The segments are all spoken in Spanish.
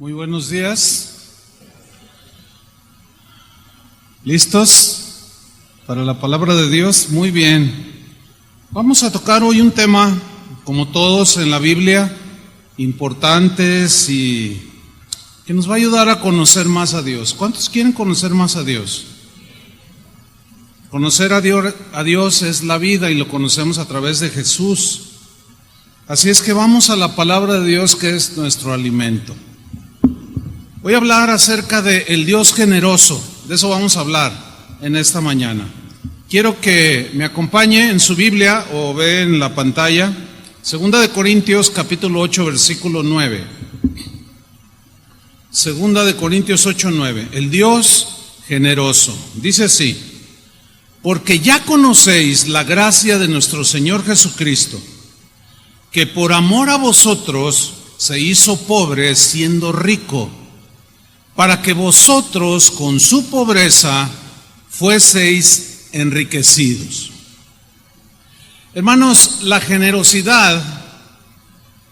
Muy buenos días. ¿Listos para la palabra de Dios? Muy bien. Vamos a tocar hoy un tema, como todos en la Biblia, importantes y que nos va a ayudar a conocer más a Dios. ¿Cuántos quieren conocer más a Dios? Conocer a Dios es la vida y lo conocemos a través de Jesús. Así es que vamos a la palabra de Dios, que es nuestro alimento. Voy a hablar acerca del Dios generoso. De eso vamos a hablar en esta mañana. Quiero que me acompañe en su Biblia o ve en la pantalla 2 Corintios capítulo 8 versículo 9. 2 Corintios 8, 9. El Dios generoso. Dice así: porque ya conocéis la gracia de nuestro Señor Jesucristo, que por amor a vosotros se hizo pobre siendo rico, para que vosotros con su pobreza fueseis enriquecidos. Hermanos, la generosidad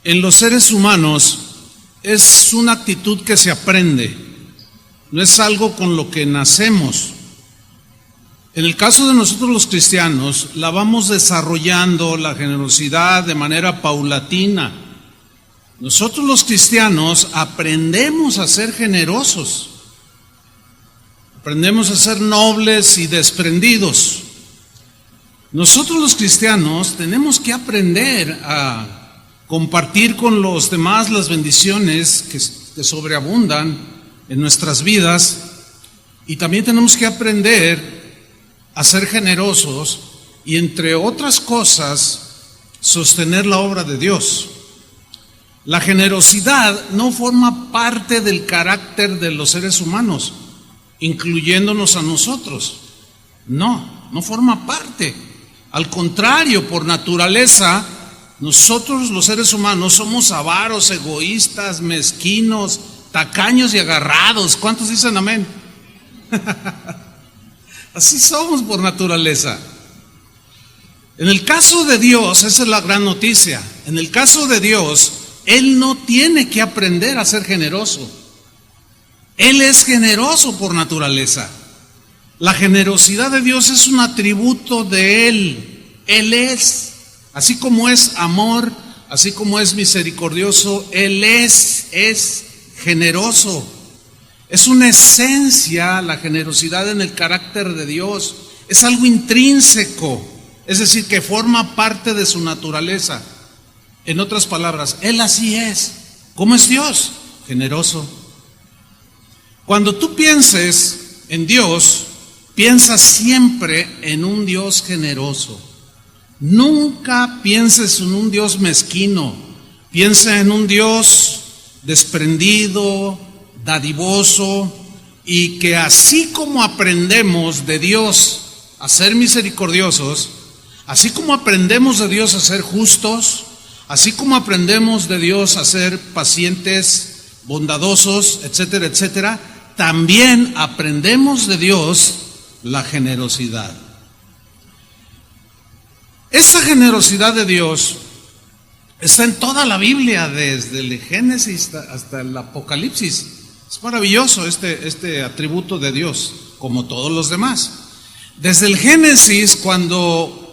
en los seres humanos es una actitud que se aprende, no es algo con lo que nacemos. En el caso de nosotros los cristianos, la vamos desarrollando la generosidad de manera paulatina. Nosotros los cristianos aprendemos a ser generosos, aprendemos a ser nobles y desprendidos. Nosotros los cristianos tenemos que aprender a compartir con los demás las bendiciones que sobreabundan en nuestras vidas, y también tenemos que aprender a ser generosos y, entre otras cosas, sostener la obra de Dios. La generosidad no forma parte del carácter de los seres humanos, incluyéndonos a nosotros. No forma parte. Al contrario, por naturaleza, nosotros los seres humanos somos avaros, egoístas, mezquinos, tacaños y agarrados. ¿Cuántos dicen amén? Así somos por naturaleza. En el caso de Dios, esa es la gran noticia. En el caso de Dios, Él no tiene que aprender a ser generoso. Él es generoso por naturaleza. La generosidad de Dios es un atributo de Él. Él es, así como es amor, así como es misericordioso, Él es generoso. Es una esencia, la generosidad en el carácter de Dios. Es algo intrínseco, es decir, que forma parte de su naturaleza. En otras palabras, Él así es. ¿Cómo es Dios? Generoso. Cuando tú pienses en Dios, piensa siempre en un Dios generoso. Nunca pienses en un Dios mezquino. Piensa en un Dios desprendido, dadivoso, y que así como aprendemos de Dios a ser misericordiosos, así como aprendemos de Dios a ser justos, así como aprendemos de Dios a ser pacientes, bondadosos, etcétera, etcétera, también aprendemos de Dios la generosidad. Esa generosidad de Dios está en toda la Biblia, desde el Génesis hasta el Apocalipsis. Es maravilloso este atributo de Dios, como todos los demás. Desde el Génesis, cuando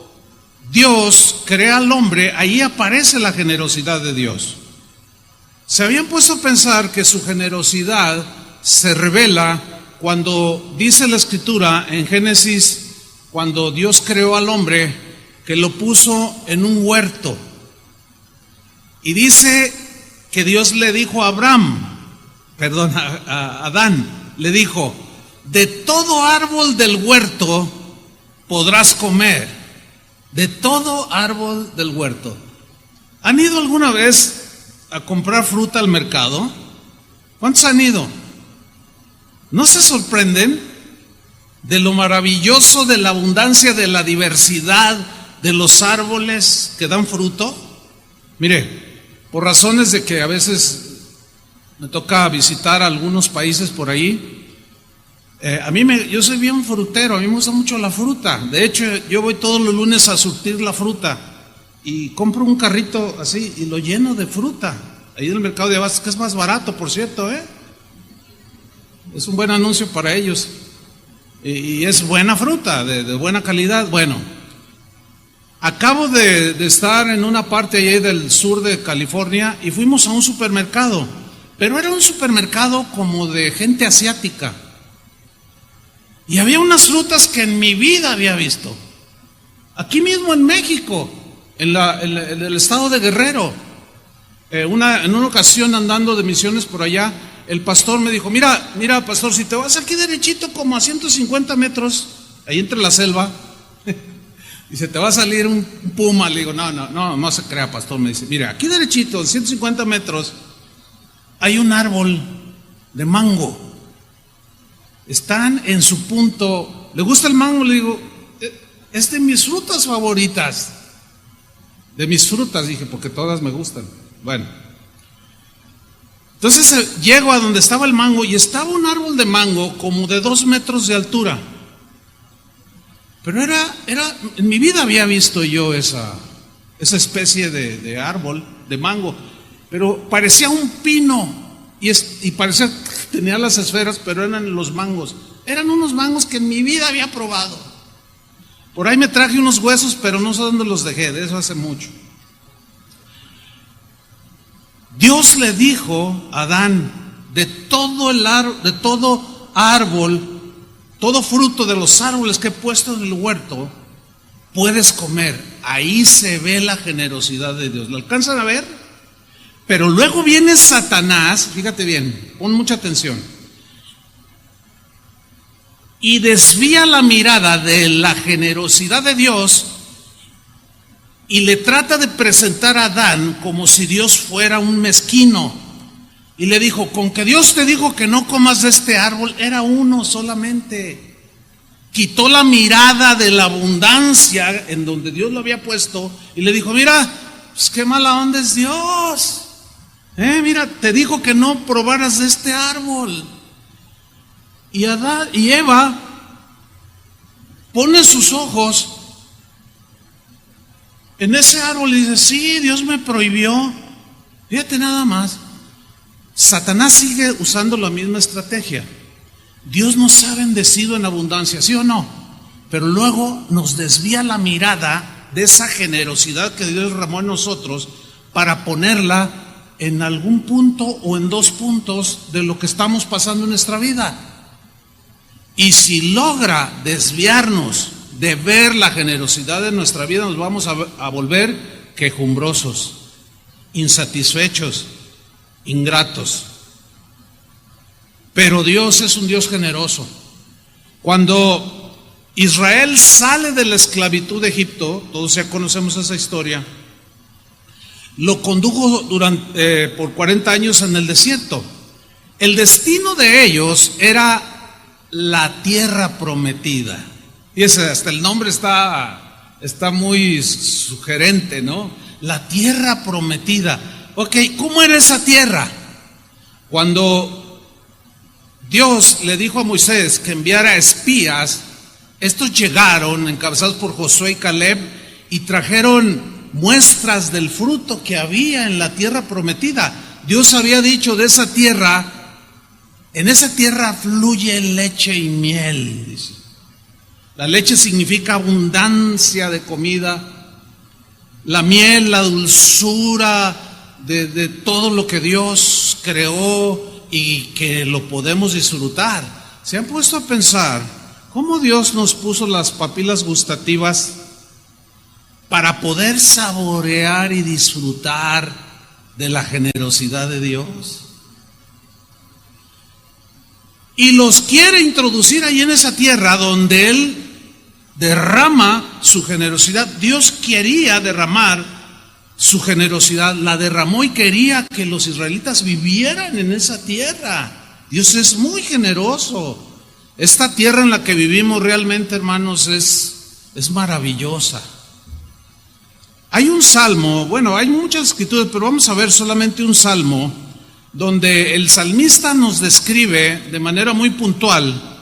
Dios crea al hombre, ahí aparece la generosidad de Dios. Se habían puesto a pensar que su generosidad se revela cuando dice la Escritura en Génesis, cuando Dios creó al hombre, que lo puso en un huerto. Y dice que Dios le dijo a Adán, le dijo: de todo árbol del huerto podrás comer. De todo árbol del huerto. ¿Han ido alguna vez a comprar fruta al mercado? ¿Cuántos han ido? ¿No se sorprenden de lo maravilloso, de la abundancia, de la diversidad de los árboles que dan fruto? Mire, por razones de que a veces me toca visitar algunos países por ahí, yo soy bien frutero, a mí me gusta mucho la fruta. De hecho, yo voy todos los lunes a surtir la fruta y compro un carrito así y lo lleno de fruta. ahí en el mercado de abastos, que es más barato, por cierto, es un buen anuncio para ellos, y es buena fruta, de buena calidad. Bueno, acabo de estar en una parte ahí del sur de California y fuimos a un supermercado, pero era un supermercado como de gente asiática, y había unas frutas que en mi vida había visto, aquí mismo en México, en el estado de Guerrero. En una ocasión andando de misiones por allá, el pastor me dijo, mira pastor, si te vas aquí derechito como a 150 metros, ahí entre la selva, dice, te va a salir un puma. Le digo, no se crea, pastor. Me dice, mira, aquí derechito, 150 metros, hay un árbol de mango. Están en su punto. ¿Le gusta el mango? Le digo, es de mis frutas favoritas. De mis frutas, dije, porque todas me gustan. Bueno, entonces llego a donde estaba el mango y estaba un árbol de mango como de 2 metros de altura. Pero en mi vida había visto yo esa especie de árbol de mango, pero parecía un pino y parecía que tenía las esferas, pero eran los mangos. Eran unos mangos que en mi vida había probado. Por ahí me traje unos huesos, pero no sé dónde los dejé, de eso hace mucho. Dios le dijo a Adán, de todo árbol, todo fruto de los árboles que he puesto en el huerto, puedes comer. Ahí se ve la generosidad de Dios. ¿Lo alcanzan a ver? Pero luego viene Satanás, fíjate bien, pon mucha atención, y desvía la mirada de la generosidad de Dios y le trata de presentar a Adán como si Dios fuera un mezquino. Y le dijo, con que Dios te dijo que no comas de este árbol, era uno solamente. Quitó la mirada de la abundancia en donde Dios lo había puesto y le dijo, mira, pues qué mala onda es Dios. Mira, te dijo que no probaras de este árbol. Y Adán y Eva pone sus ojos en ese árbol y dice, sí, Dios me prohibió. Fíjate nada más. Satanás sigue usando la misma estrategia. Dios nos ha bendecido en abundancia, ¿sí o no? Pero luego nos desvía la mirada de esa generosidad que Dios derramó en nosotros para ponerla en algún punto o en 2 puntos de lo que estamos pasando en nuestra vida. Y si logra desviarnos de ver la generosidad de nuestra vida, nos vamos a volver quejumbrosos, insatisfechos, ingratos. Pero Dios es un Dios generoso. Cuando Israel sale de la esclavitud de Egipto, todos ya conocemos esa historia, lo condujo por 40 años en el desierto. El destino de ellos era la tierra prometida. Y hasta el nombre está muy sugerente, ¿no? La tierra prometida. Ok, ¿cómo era esa tierra? Cuando Dios le dijo a Moisés que enviara espías, estos llegaron encabezados por Josué y Caleb y trajeron muestras del fruto que había en la tierra prometida. Dios había dicho de esa tierra, en esa tierra fluye leche y miel, dice. La leche significa abundancia de comida, la miel, la dulzura de todo lo que Dios creó y que lo podemos disfrutar. ¿Se han puesto a pensar cómo Dios nos puso las papilas gustativas para poder saborear y disfrutar de la generosidad de Dios? Y los quiere introducir ahí en esa tierra donde Él derrama su generosidad. Dios quería derramar su generosidad, la derramó y quería que los israelitas vivieran en esa tierra. Dios es muy generoso. Esta tierra en la que vivimos realmente, hermanos, es maravillosa. Hay un salmo, bueno, hay muchas escrituras, pero vamos a ver solamente un salmo donde el salmista nos describe de manera muy puntual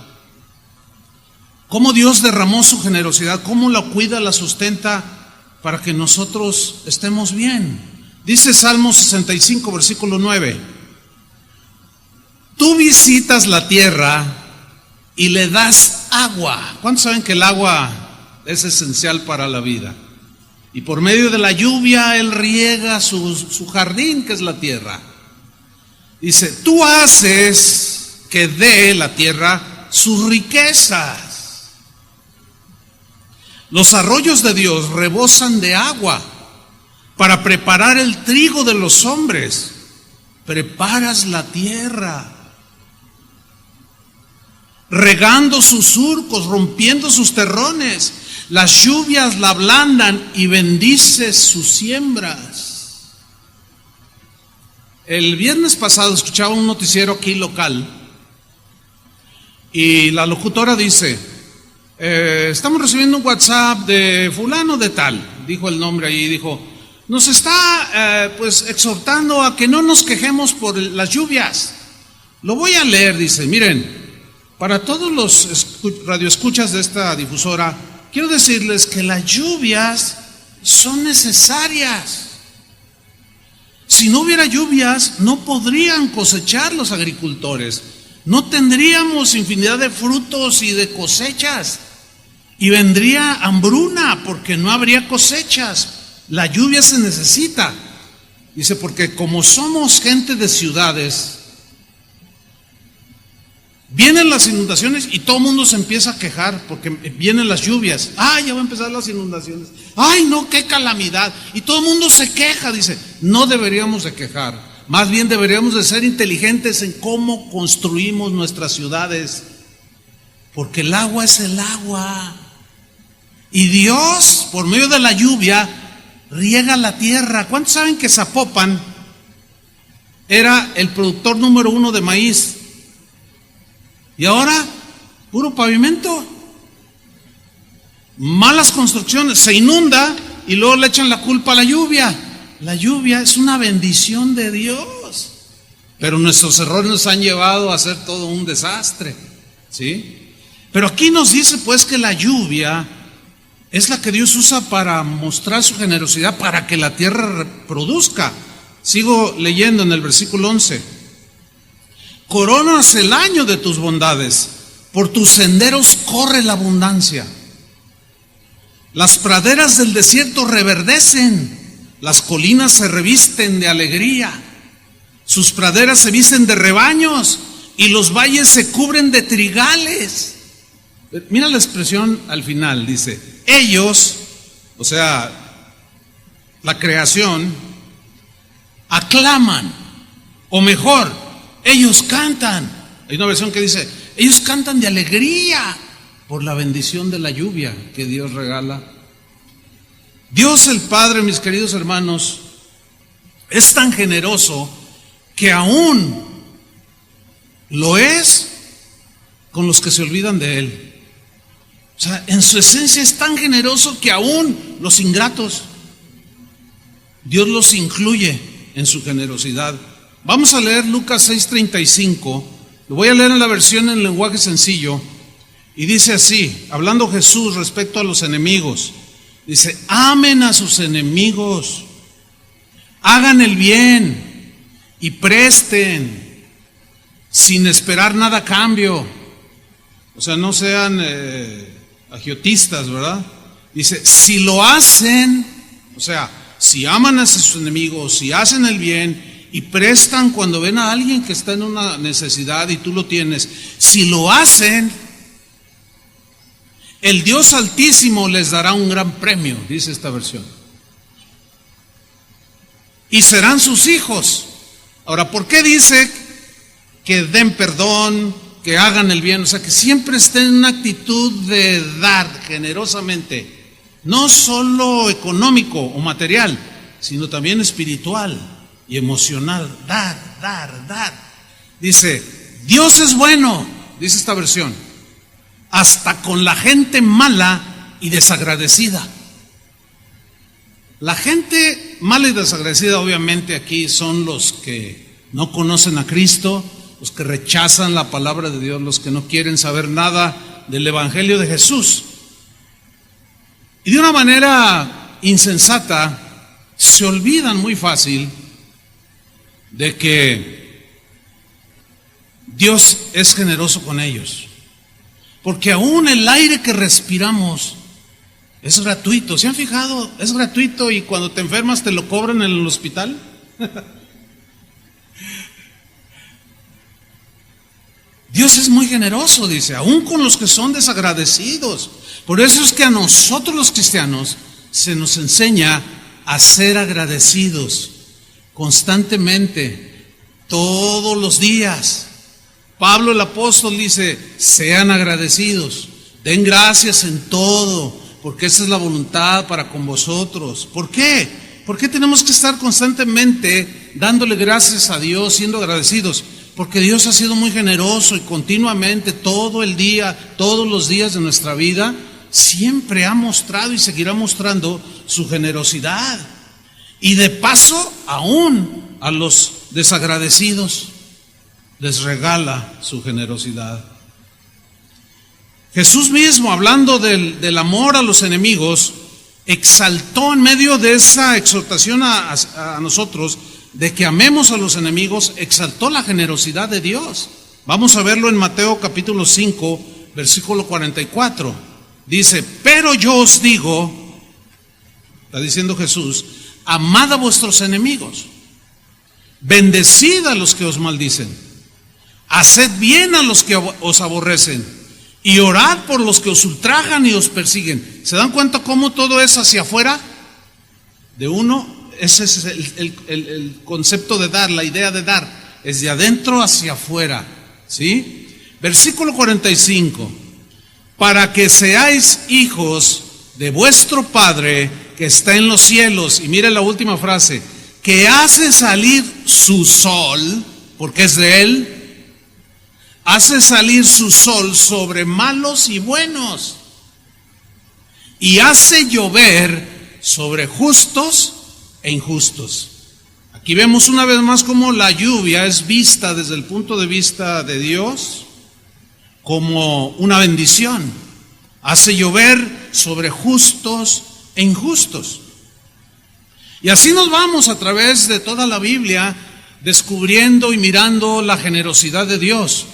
cómo Dios derramó su generosidad, cómo la cuida, la sustenta para que nosotros estemos bien. Dice Salmo 65, versículo 9. Tú visitas la tierra y le das agua. ¿Cuántos saben que el agua es esencial para la vida? Y por medio de la lluvia Él riega su jardín, que es la tierra. Dice, tú haces que dé la tierra sus riquezas. Los arroyos de Dios rebosan de agua para preparar el trigo de los hombres. Preparas la tierra, regando sus surcos, rompiendo sus terrones. Las lluvias la ablandan y bendices sus siembras. El viernes pasado escuchaba un noticiero aquí local y la locutora dice, estamos recibiendo un WhatsApp de fulano de tal, dijo el nombre ahí, dijo, nos está pues exhortando a que no nos quejemos por las lluvias. Lo voy a leer, dice, miren, para todos los radioescuchas de esta difusora, quiero decirles que las lluvias son necesarias. Si no hubiera lluvias, no podrían cosechar los agricultores. No tendríamos infinidad de frutos y de cosechas. Y vendría hambruna porque no habría cosechas. La lluvia se necesita. Dice, porque como somos gente de ciudades, vienen las inundaciones y todo el mundo se empieza a quejar porque vienen las lluvias. Ya van a empezar las inundaciones. Ay, no, qué calamidad. Y todo el mundo se queja, dice. No deberíamos de quejar. Más bien deberíamos de ser inteligentes en cómo construimos nuestras ciudades. Porque el agua es el agua. Y Dios, por medio de la lluvia, riega la tierra. ¿Cuántos saben que Zapopan era el productor número 1 de maíz? Y ahora, puro pavimento, malas construcciones, se inunda y luego le echan la culpa a la lluvia. La lluvia es una bendición de Dios, pero nuestros errores nos han llevado a hacer todo un desastre, ¿sí? Pero aquí nos dice pues que la lluvia es la que Dios usa para mostrar su generosidad, para que la tierra produzca. Sigo leyendo en el versículo 11. Coronas el año de tus bondades, por tus senderos corre la abundancia. Las praderas del desierto reverdecen, las colinas se revisten de alegría, sus praderas se visten de rebaños y los valles se cubren de trigales. Mira la expresión al final, dice, ellos, o sea, la creación, aclaman, o mejor, ellos cantan. Hay una versión que dice, ellos cantan de alegría por la bendición de la lluvia que Dios regala. Dios el Padre, mis queridos hermanos, es tan generoso que aún lo es con los que se olvidan de Él. O sea, en su esencia es tan generoso que aún los ingratos, Dios los incluye en su generosidad. Vamos a leer Lucas 6:35, lo voy a leer en la versión en lenguaje sencillo, y dice así, hablando Jesús respecto a los enemigos, dice, amen a sus enemigos, hagan el bien y presten sin esperar nada a cambio. O sea, no sean agiotistas, ¿verdad? Dice, si lo hacen, o sea, si aman a sus enemigos, si hacen el bien y prestan cuando ven a alguien que está en una necesidad y tú lo tienes, si lo hacen, el Dios Altísimo les dará un gran premio, dice esta versión. Y serán sus hijos. Ahora, ¿por qué dice que den perdón, que hagan el bien? O sea, que siempre estén en una actitud de dar generosamente, no solo económico o material, sino también espiritual y emocional. Dar. Dice, Dios es bueno, dice esta versión, hasta con la gente mala y desagradecida. La gente mala y desagradecida obviamente aquí son los que no conocen a Cristo, los que rechazan la palabra de Dios, los que no quieren saber nada del Evangelio de Jesús. Y de una manera insensata, se olvidan muy fácil de que Dios es generoso con ellos. Porque aún el aire que respiramos es gratuito. ¿Se han fijado? Es gratuito y cuando te enfermas te lo cobran en el hospital. Dios es muy generoso, dice, aún con los que son desagradecidos. Por eso es que a nosotros los cristianos se nos enseña a ser agradecidos constantemente, todos los días. Pablo el apóstol dice, sean agradecidos, den gracias en todo, porque esa es la voluntad para con vosotros. ¿Por qué? ¿Por qué tenemos que estar constantemente dándole gracias a Dios, siendo agradecidos? Porque Dios ha sido muy generoso y continuamente, todo el día, todos los días de nuestra vida, siempre ha mostrado y seguirá mostrando su generosidad. Y de paso, aún a los desagradecidos les regala su generosidad. Jesús mismo, hablando del amor a los enemigos, exaltó en medio de esa exhortación a nosotros de que amemos a los enemigos, exaltó la generosidad de Dios. Vamos a verlo en Mateo capítulo 5, versículo 44. Dice, pero yo os digo, está diciendo Jesús, amad a vuestros enemigos, bendecid a los que os maldicen, haced bien a los que os aborrecen y orad por los que os ultrajan y os persiguen. ¿Se dan cuenta cómo todo es hacia afuera de uno? Ese es el concepto de dar, la idea de dar, es de adentro hacia afuera, ¿sí? Versículo 45, para que seáis hijos de vuestro Padre que está en los cielos. Y mire la última frase, que hace salir su sol, porque es de Él, hace salir su sol sobre malos y buenos, y hace llover sobre justos e injustos. Aquí vemos una vez más cómo la lluvia es vista desde el punto de vista de Dios como una bendición. Hace llover sobre justos e injustos. Y así nos vamos a través de toda la Biblia descubriendo y mirando la generosidad de Dios.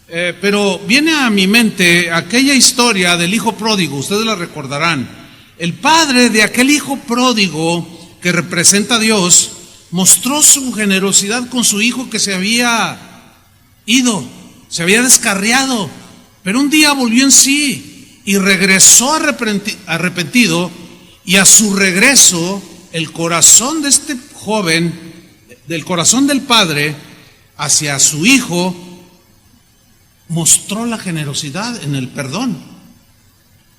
Pero viene a mi mente aquella historia del hijo pródigo, ustedes la recordarán. El padre de aquel hijo pródigo que representa a Dios, mostró su generosidad con su hijo que se había ido, se había descarriado, pero un día volvió en sí y regresó arrepentido, y a su regreso el corazón de este joven, del corazón del padre hacia su hijo, mostró la generosidad en el perdón,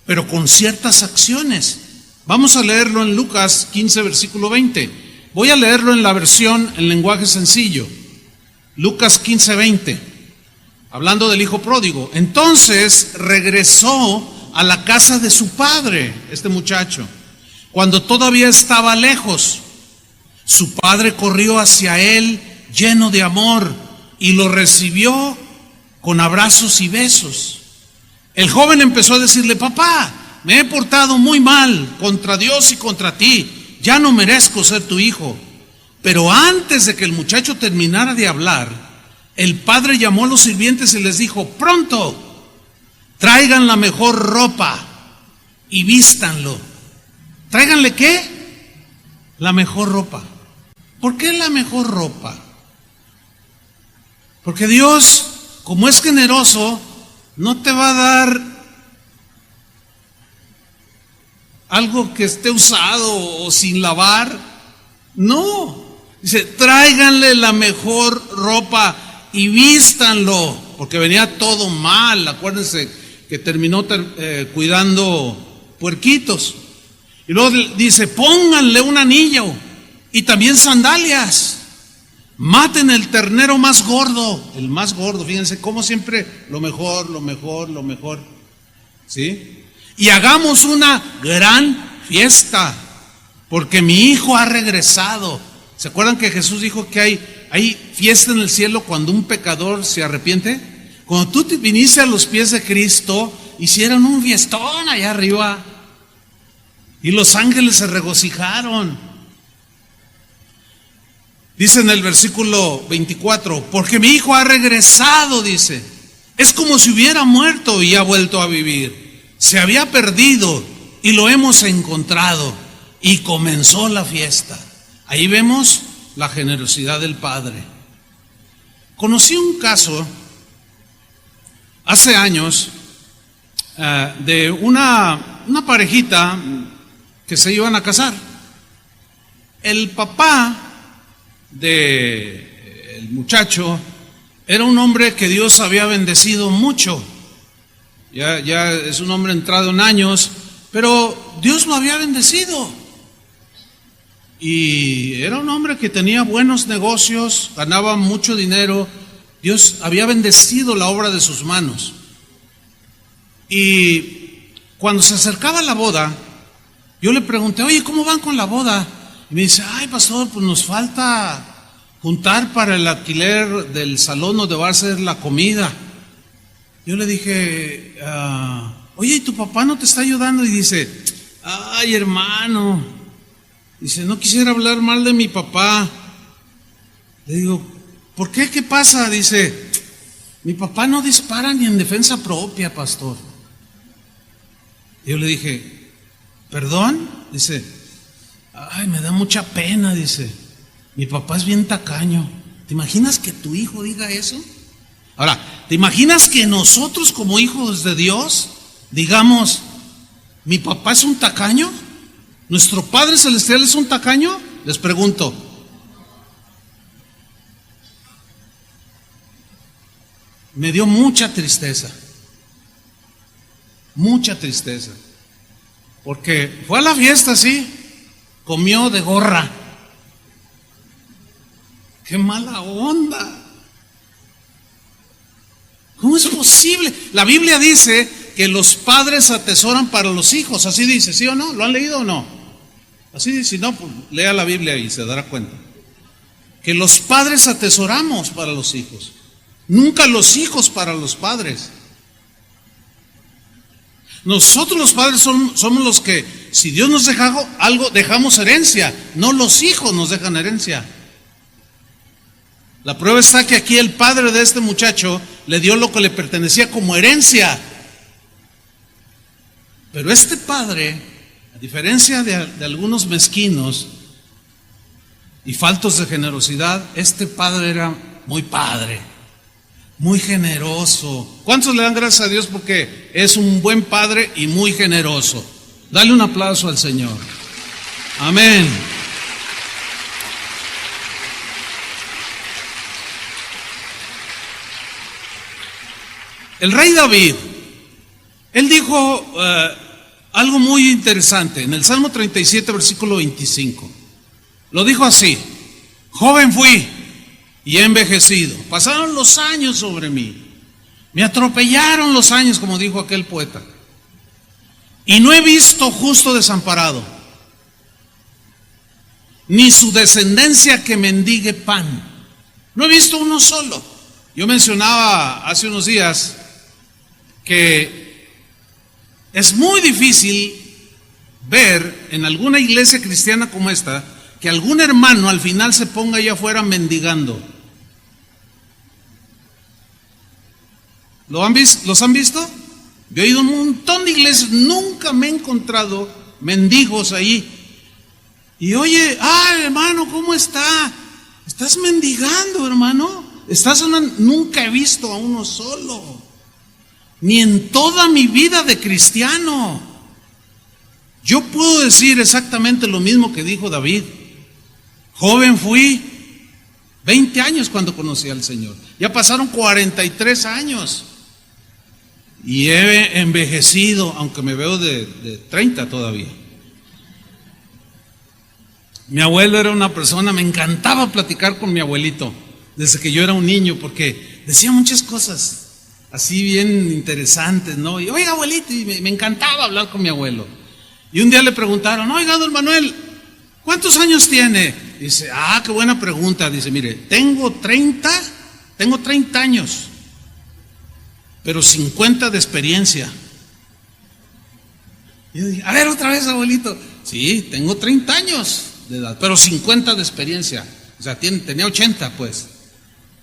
pero con ciertas acciones. Vamos a leerlo en Lucas 15, versículo 20. Voy a leerlo en la versión en lenguaje sencillo. Lucas 15, 20. Hablando del hijo pródigo. Entonces regresó a la casa de su padre, este muchacho, cuando todavía estaba lejos. Su padre corrió hacia él lleno de amor y lo recibió con abrazos y besos. El joven empezó a decirle, papá, me he portado muy mal contra Dios y contra ti, ya no merezco ser tu hijo. Pero antes de que el muchacho terminara de hablar, el padre llamó a los sirvientes y les dijo, pronto, traigan la mejor ropa y vístanlo. ¿Tráiganle qué? La mejor ropa. ¿Por qué la mejor ropa? Porque Dios, como es generoso, no te va a dar algo que esté usado o sin lavar. No, dice, tráiganle la mejor ropa y vístanlo, porque venía todo mal. Acuérdense que terminó cuidando puerquitos. Y luego dice, pónganle un anillo y también sandalias. Maten el ternero más gordo, el más gordo, fíjense como siempre lo mejor, ¿sí? Y hagamos una gran fiesta, porque mi hijo ha regresado. ¿Se acuerdan que Jesús dijo que hay fiesta en el cielo cuando un pecador se arrepiente? Cuando tú te viniste a los pies de Cristo, hicieron un fiestón allá arriba y los ángeles se regocijaron. Dice en el versículo 24, porque mi hijo ha regresado, dice. Es como si hubiera muerto y ha vuelto a vivir. Se había perdido y lo hemos encontrado. Y comenzó la fiesta. Ahí vemos la generosidad del padre. Conocí un caso hace años de una parejita que se iban a casar. El papá del muchacho era un hombre que Dios había bendecido mucho. Ya es un hombre entrado en años, pero Dios lo había bendecido. Y era un hombre que tenía buenos negocios, ganaba mucho dinero. Dios había bendecido la obra de sus manos. Y cuando se acercaba la boda, yo le pregunté, oye, ¿cómo van con la boda? Y me dice, ay, pastor, pues nos falta juntar para el alquiler del salón donde va a ser la comida. Yo le dije, oye, ¿y tu papá no te está ayudando? Y dice, ay, hermano, dice, no quisiera hablar mal de mi papá. Le digo, ¿por qué? ¿Qué pasa? Dice, mi papá no dispara ni en defensa propia, pastor. Yo le dije, ¿perdón? Dice, ay, me da mucha pena, dice, mi papá es bien tacaño. ¿Te imaginas que tu hijo diga eso? Ahora, ¿te imaginas que nosotros como hijos de Dios digamos, mi papá es un tacaño? ¿Nuestro Padre Celestial es un tacaño? Les pregunto. Me dio mucha tristeza, porque fue a la fiesta, sí, comió de gorra. ¡Qué mala onda! ¿Cómo es posible? La Biblia dice que los padres atesoran para los hijos, así dice, ¿sí o no? ¿Lo han leído o no? Así dice, si no, pues lea la Biblia y se dará cuenta. Que los padres atesoramos para los hijos, nunca los hijos para los padres. Nosotros los padres somos los que, si Dios nos deja algo, dejamos herencia, no los hijos nos dejan herencia. La prueba está que aquí el padre de este muchacho le dio lo que le pertenecía como herencia. Pero este padre, a diferencia de algunos mezquinos y faltos de generosidad, este padre era muy padre, muy generoso. ¿Cuántos le dan gracias a Dios porque es un buen padre y muy generoso? Dale un aplauso al Señor. Amén. El rey David, él dijo algo muy interesante en el Salmo 37, versículo 25. Lo dijo así: joven fui y he envejecido, pasaron los años sobre mí, me atropellaron los años, como dijo aquel poeta, y no he visto justo desamparado, ni su descendencia que mendigue pan. No he visto uno solo. Yo mencionaba hace unos días que es muy difícil ver en alguna iglesia cristiana como esta que algún hermano al final se ponga allá afuera mendigando. ¿Los han visto? Yo he ido a un montón de iglesias, nunca me he encontrado mendigos ahí. Y oye, hermano, ¿cómo está? ¿Estás mendigando, hermano? Nunca he visto a uno solo, ni en toda mi vida de cristiano. Yo puedo decir exactamente lo mismo que dijo David. Joven fui, 20 años cuando conocí al Señor. Ya pasaron 43 años. Y he envejecido, aunque me veo de 30 todavía. Mi abuelo era una persona, me encantaba platicar con mi abuelito desde que yo era un niño, porque decía muchas cosas así bien interesantes, ¿no? Y oiga, abuelito, y me encantaba hablar con mi abuelo. Y un día le preguntaron, oiga, don Manuel, ¿cuántos años tiene? Dice, qué buena pregunta. Dice, mire, tengo 30 años, pero 50 de experiencia. Y yo dije, a ver, otra vez, abuelito. Sí, tengo 30 años de edad, pero 50 de experiencia. O sea, tenía 80 pues,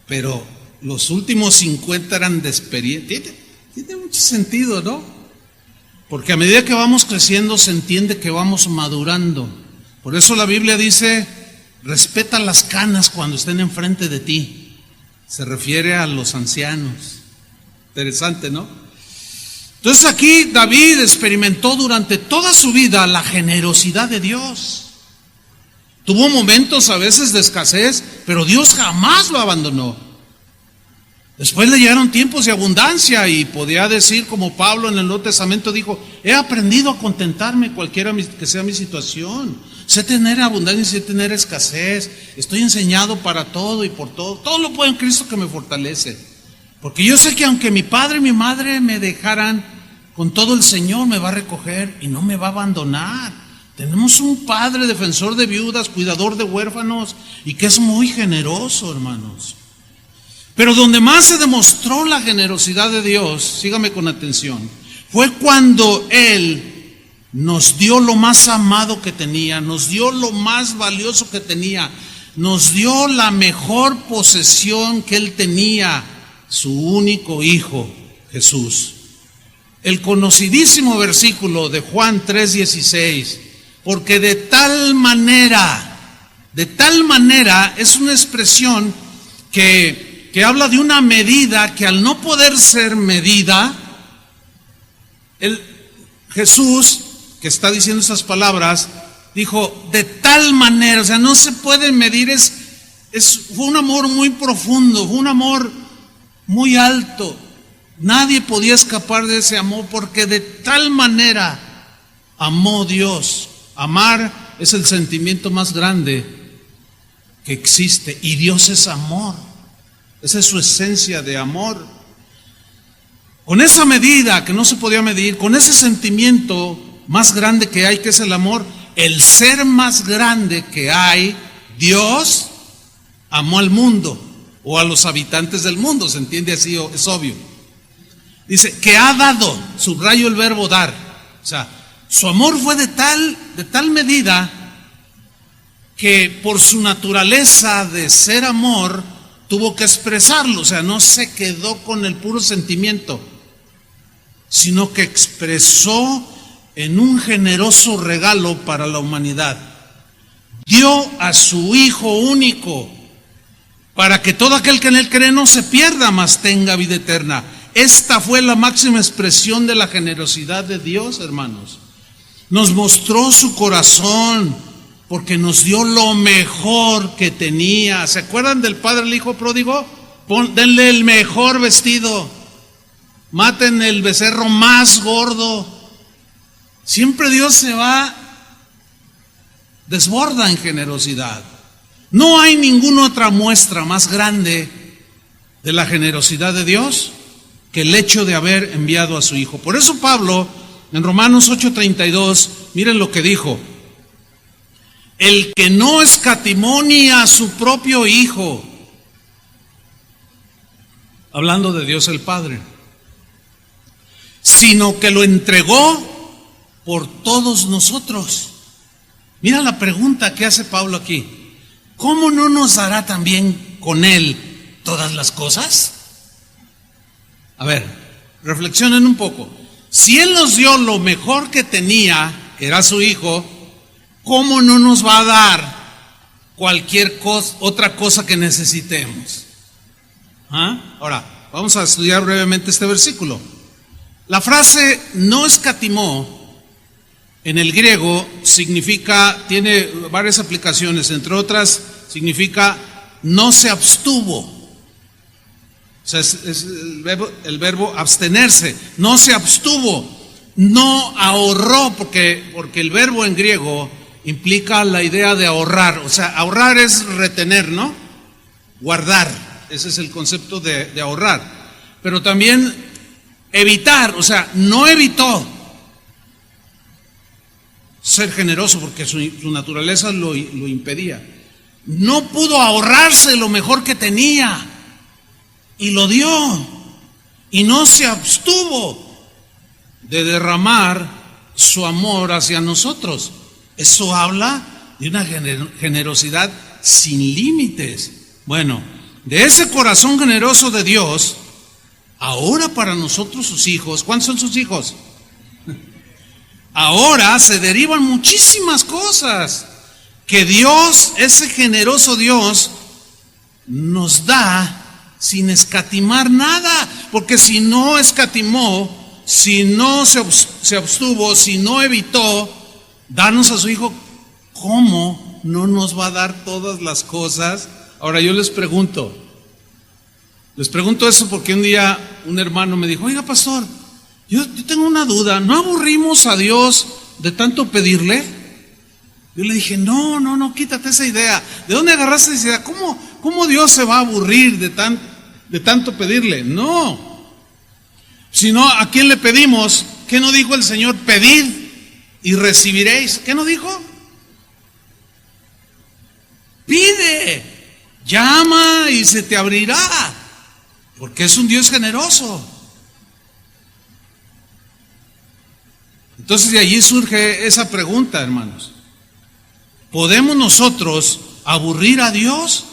pero los últimos 50 eran de experiencia. Tiene mucho sentido, ¿no? Porque a medida que vamos creciendo se entiende que vamos madurando. Por eso la Biblia dice, respeta las canas cuando estén enfrente de ti. Se refiere a los ancianos. Interesante, ¿no? Entonces aquí David experimentó durante toda su vida la generosidad de Dios. Tuvo momentos a veces de escasez, pero Dios jamás lo abandonó. Después le llegaron tiempos de abundancia y podía decir como Pablo en el Nuevo Testamento dijo, he aprendido a contentarme cualquiera que sea mi situación. Sé tener abundancia y sé tener escasez. Estoy enseñado para todo y por todo. Todo lo puedo en Cristo que me fortalece. Porque yo sé que aunque mi padre y mi madre me dejaran, con todo el Señor me va a recoger y no me va a abandonar. Tenemos un Padre defensor de viudas, cuidador de huérfanos y que es muy generoso, hermanos. Pero donde más se demostró la generosidad de Dios, sígame con atención, fue cuando Él nos dio lo más amado que tenía, nos dio lo más valioso que tenía, nos dio la mejor posesión que Él tenía, su único Hijo, Jesús. El conocidísimo versículo de Juan 3:16, porque de tal manera es una expresión que habla de una medida que al no poder ser medida, Jesús, que está diciendo esas palabras, dijo, de tal manera, o sea, no se puede medir, fue un amor muy profundo, fue un amor muy alto. Nadie podía escapar de ese amor, porque de tal manera amó Dios. Amar es el sentimiento más grande que existe, y Dios es amor. Esa es su esencia de amor. Con esa medida que no se podía medir, con ese sentimiento más grande que hay, que es el amor, el ser más grande que hay, Dios amó al mundo, o a los habitantes del mundo, se entiende así, es obvio. Dice, que ha dado, subrayo el verbo dar, o sea, su amor fue de tal medida que por su naturaleza de ser amor tuvo que expresarlo, o sea, no se quedó con el puro sentimiento, sino que expresó en un generoso regalo para la humanidad. Dio a su Hijo único para que todo aquel que en Él cree no se pierda, mas tenga vida eterna. Esta fue la máxima expresión de la generosidad de Dios, hermanos. Nos mostró su corazón porque nos dio lo mejor que tenía. ¿Se acuerdan del padre del hijo pródigo? Denle el mejor vestido, maten el becerro más gordo. Siempre Dios desborda en generosidad. No hay ninguna otra muestra más grande de la generosidad de Dios que el hecho de haber enviado a su Hijo. Por eso Pablo, en Romanos 8:32, miren lo que dijo: el que no escatimó ni a su propio Hijo, hablando de Dios el Padre, sino que lo entregó por todos nosotros. Mira la pregunta que hace Pablo aquí: ¿cómo no nos dará también con Él todas las cosas? A ver, reflexionen un poco. Si Él nos dio lo mejor que tenía, que era su Hijo, ¿cómo no nos va a dar cualquier otra cosa que necesitemos? Ahora, vamos a estudiar brevemente este versículo. La frase no escatimó en el griego tiene varias aplicaciones, entre otras significa no se abstuvo. O sea, es el verbo abstenerse, no se abstuvo, no ahorró, porque el verbo en griego implica la idea de ahorrar. O sea, ahorrar es retener, ¿no? Guardar, ese es el concepto de ahorrar. Pero también evitar, o sea, no evitó ser generoso porque su naturaleza lo impedía. No pudo ahorrarse lo mejor que tenía y lo dio, y no se abstuvo de derramar su amor hacia nosotros. Eso habla de una generosidad sin límites. Bueno, de ese corazón generoso de Dios, ahora para nosotros sus hijos, ¿cuántos son sus hijos? Ahora se derivan muchísimas cosas que Dios, ese generoso Dios, nos da sin escatimar nada, porque si no escatimó, si no se abstuvo, si no evitó darnos a su Hijo, ¿cómo no nos va a dar todas las cosas? Ahora yo les pregunto eso porque un día un hermano me dijo: oiga, pastor, yo tengo una duda, ¿no aburrimos a Dios de tanto pedirle? Yo le dije: no, quítate esa idea. ¿De dónde agarraste esa idea? ¿Cómo Dios se va a aburrir de tanto pedirle? No. Sino, ¿a quién le pedimos? ¿Qué no dijo el Señor? Pedid y recibiréis. ¿Qué no dijo? Pide, llama y se te abrirá, porque es un Dios generoso. Entonces de allí surge esa pregunta, hermanos: ¿podemos nosotros aburrir a Dios?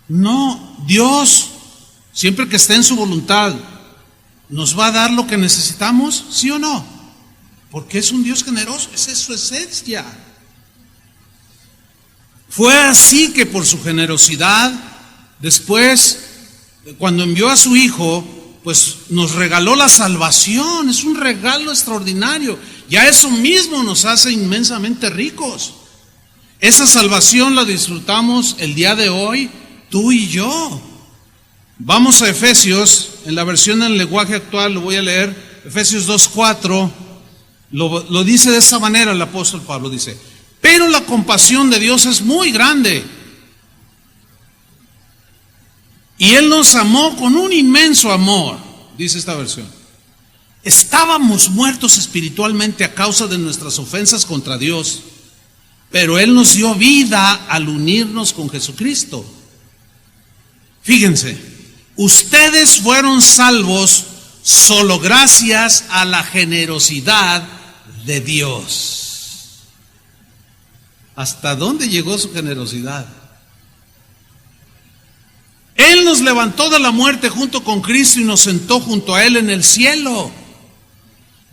No, Dios, siempre que esté en su voluntad, ¿nos va a dar lo que necesitamos? ¿Sí o no? Porque es un Dios generoso, esa es su esencia. Fue así que por su generosidad, después, cuando envió a su Hijo, pues nos regaló la salvación. Es un regalo extraordinario. Ya eso mismo nos hace inmensamente ricos. Esa salvación la disfrutamos el día de hoy, tú y yo. Vamos a Efesios, en la versión en lenguaje actual, lo voy a leer, Efesios 2:4, lo dice de esta manera el apóstol Pablo, dice: pero la compasión de Dios es muy grande, y Él nos amó con un inmenso amor, dice esta versión. Estábamos muertos espiritualmente a causa de nuestras ofensas contra Dios, pero Él nos dio vida al unirnos con Jesucristo. Fíjense, ustedes fueron salvos solo gracias a la generosidad de Dios. ¿Hasta dónde llegó su generosidad? Él nos levantó de la muerte junto con Cristo y nos sentó junto a Él en el cielo.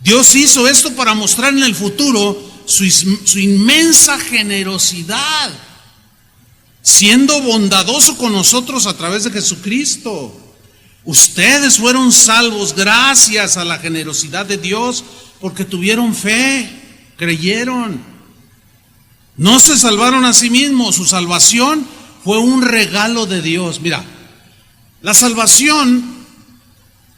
Dios hizo esto para mostrar en el futuro su inmensa generosidad, siendo bondadoso con nosotros a través de Jesucristo. Ustedes fueron salvos gracias a la generosidad de Dios, porque tuvieron fe, creyeron. No se salvaron a sí mismos, su salvación fue un regalo de Dios. Mira, la salvación,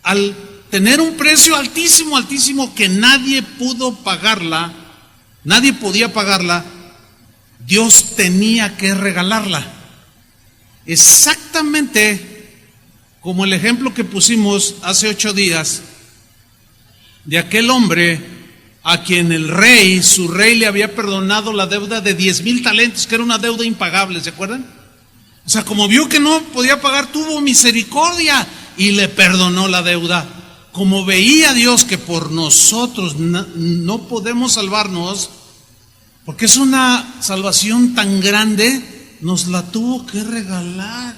al tener un precio altísimo, altísimo, que nadie pudo pagarla, nadie podía pagarla, Dios tenía que regalarla. Exactamente como el ejemplo que pusimos hace 8 días de aquel hombre a quien su rey le había perdonado la deuda de 10,000 talentos, que era una deuda impagable, ¿se acuerdan? O sea, como vio que no podía pagar, tuvo misericordia y le perdonó la deuda. Como veía Dios que por nosotros no podemos salvarnos, porque es una salvación tan grande, nos la tuvo que regalar.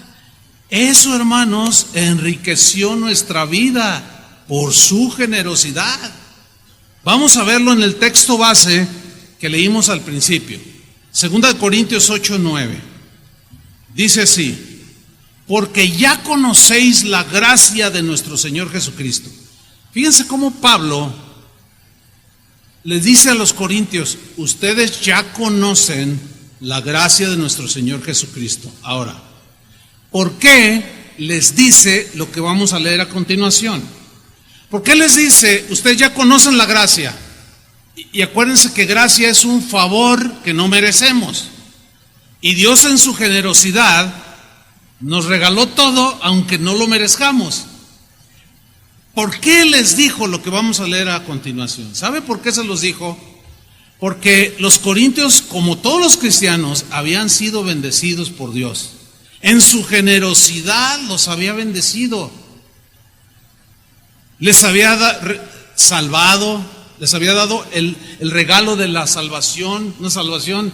Eso, hermanos, enriqueció nuestra vida por su generosidad. Vamos a verlo en el texto base que leímos al principio, 2 Corintios 8:9. Dice así: porque ya conocéis la gracia de nuestro Señor Jesucristo. Fíjense cómo Pablo les dice a los corintios: ustedes ya conocen la gracia de nuestro Señor Jesucristo. Ahora, ¿por qué les dice lo que vamos a leer a continuación? ¿Por qué les dice, ustedes ya conocen la gracia? Y acuérdense que gracia es un favor que no merecemos. Y Dios en su generosidad nos regaló todo, aunque no lo merezcamos. ¿Por qué les dijo lo que vamos a leer a continuación? ¿Sabe por qué se los dijo? Porque los corintios, como todos los cristianos, habían sido bendecidos por Dios. En su generosidad los había bendecido. Les había salvado, les había dado el regalo de la salvación, una salvación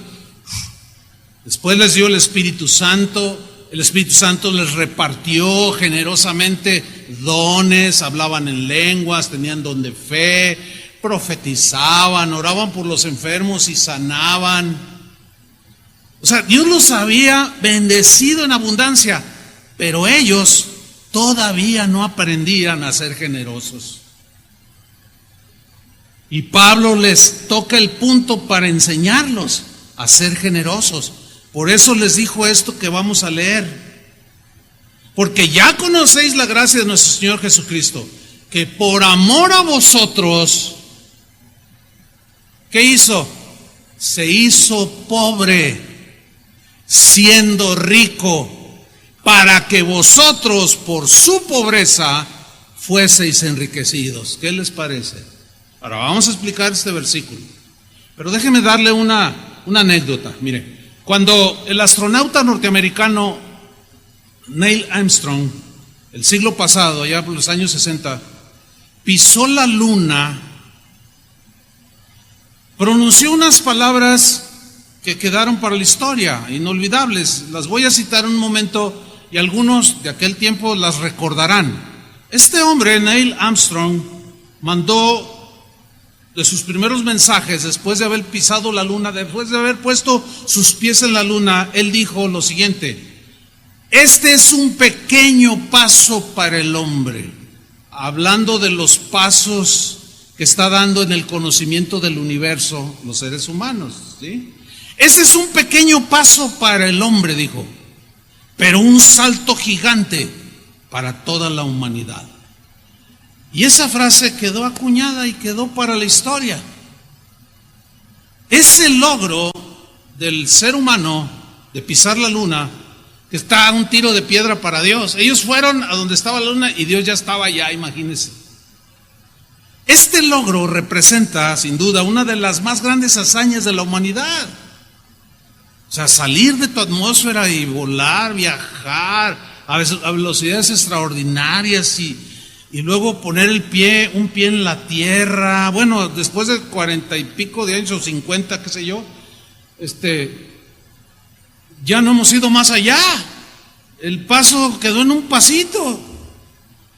Después les dio el Espíritu Santo les repartió generosamente dones, hablaban en lenguas, tenían don de fe, profetizaban, oraban por los enfermos y sanaban. O sea, Dios los había bendecido en abundancia, pero ellos todavía no aprendían a ser generosos. Y Pablo les toca el punto para enseñarlos a ser generosos. Por eso les dijo esto que vamos a leer. Porque ya conocéis la gracia de nuestro Señor Jesucristo, que por amor a vosotros, ¿qué hizo? Se hizo pobre, siendo rico, para que vosotros por su pobreza fueseis enriquecidos. ¿Qué les parece? Ahora vamos a explicar este versículo. Pero déjeme darle una anécdota. Mire. Cuando el astronauta norteamericano Neil Armstrong, el siglo pasado, allá por los años 60, pisó la luna, pronunció unas palabras que quedaron para la historia, inolvidables. Las voy a citar un momento y algunos de aquel tiempo las recordarán. Este hombre, Neil Armstrong, mandó de sus primeros mensajes, después de haber pisado la luna, después de haber puesto sus pies en la luna, él dijo lo siguiente: este es un pequeño paso para el hombre, hablando de los pasos que está dando en el conocimiento del universo los seres humanos, ¿sí? Este es un pequeño paso para el hombre, dijo, pero un salto gigante para toda la humanidad. Y esa frase quedó acuñada y quedó para la historia. Ese logro del ser humano de pisar la luna, que está a un tiro de piedra para Dios. Ellos fueron a donde estaba la luna y Dios ya estaba allá, imagínense. Este logro representa, sin duda, una de las más grandes hazañas de la humanidad. O sea, salir de tu atmósfera y volar, viajar a velocidades extraordinarias y luego poner un pie en la tierra. Bueno, después de 40 y pico de años o 50, qué sé yo, ya no hemos ido más allá. El paso quedó en un pasito,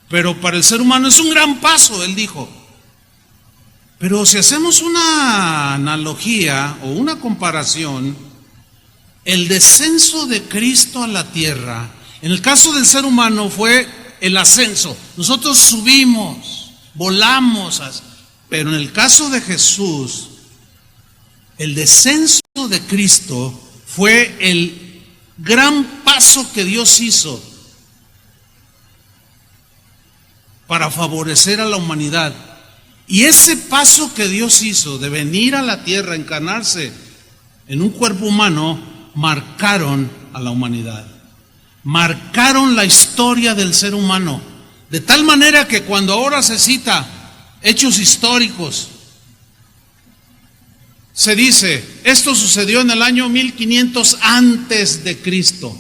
pero para el ser humano es un gran paso, él dijo. Pero si hacemos una analogía o una comparación, el descenso de Cristo a la tierra, en el caso del ser humano fue el ascenso. Nosotros subimos, volamos, pero en el caso de Jesús, el descenso de Cristo fue el gran paso que Dios hizo para favorecer a la humanidad. Y ese paso que Dios hizo de venir a la tierra, encarnarse en un cuerpo humano, marcaron a la humanidad. Marcaron la historia del ser humano, de tal manera que cuando ahora se cita hechos históricos, se dice, esto sucedió en el año 1500 antes de Cristo,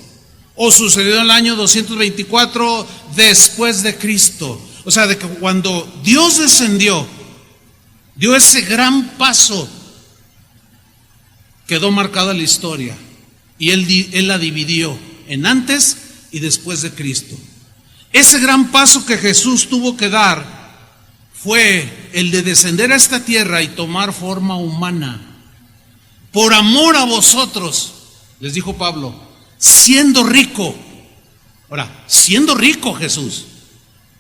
o sucedió en el año 224 después de Cristo. O sea, de que cuando Dios descendió, dio ese gran paso, quedó marcada la historia, y él la dividió en antes y después de Cristo. Ese gran paso que Jesús tuvo que dar fue el de descender a esta tierra y tomar forma humana. Por amor a vosotros, les dijo Pablo, siendo rico. Ahora, siendo rico Jesús.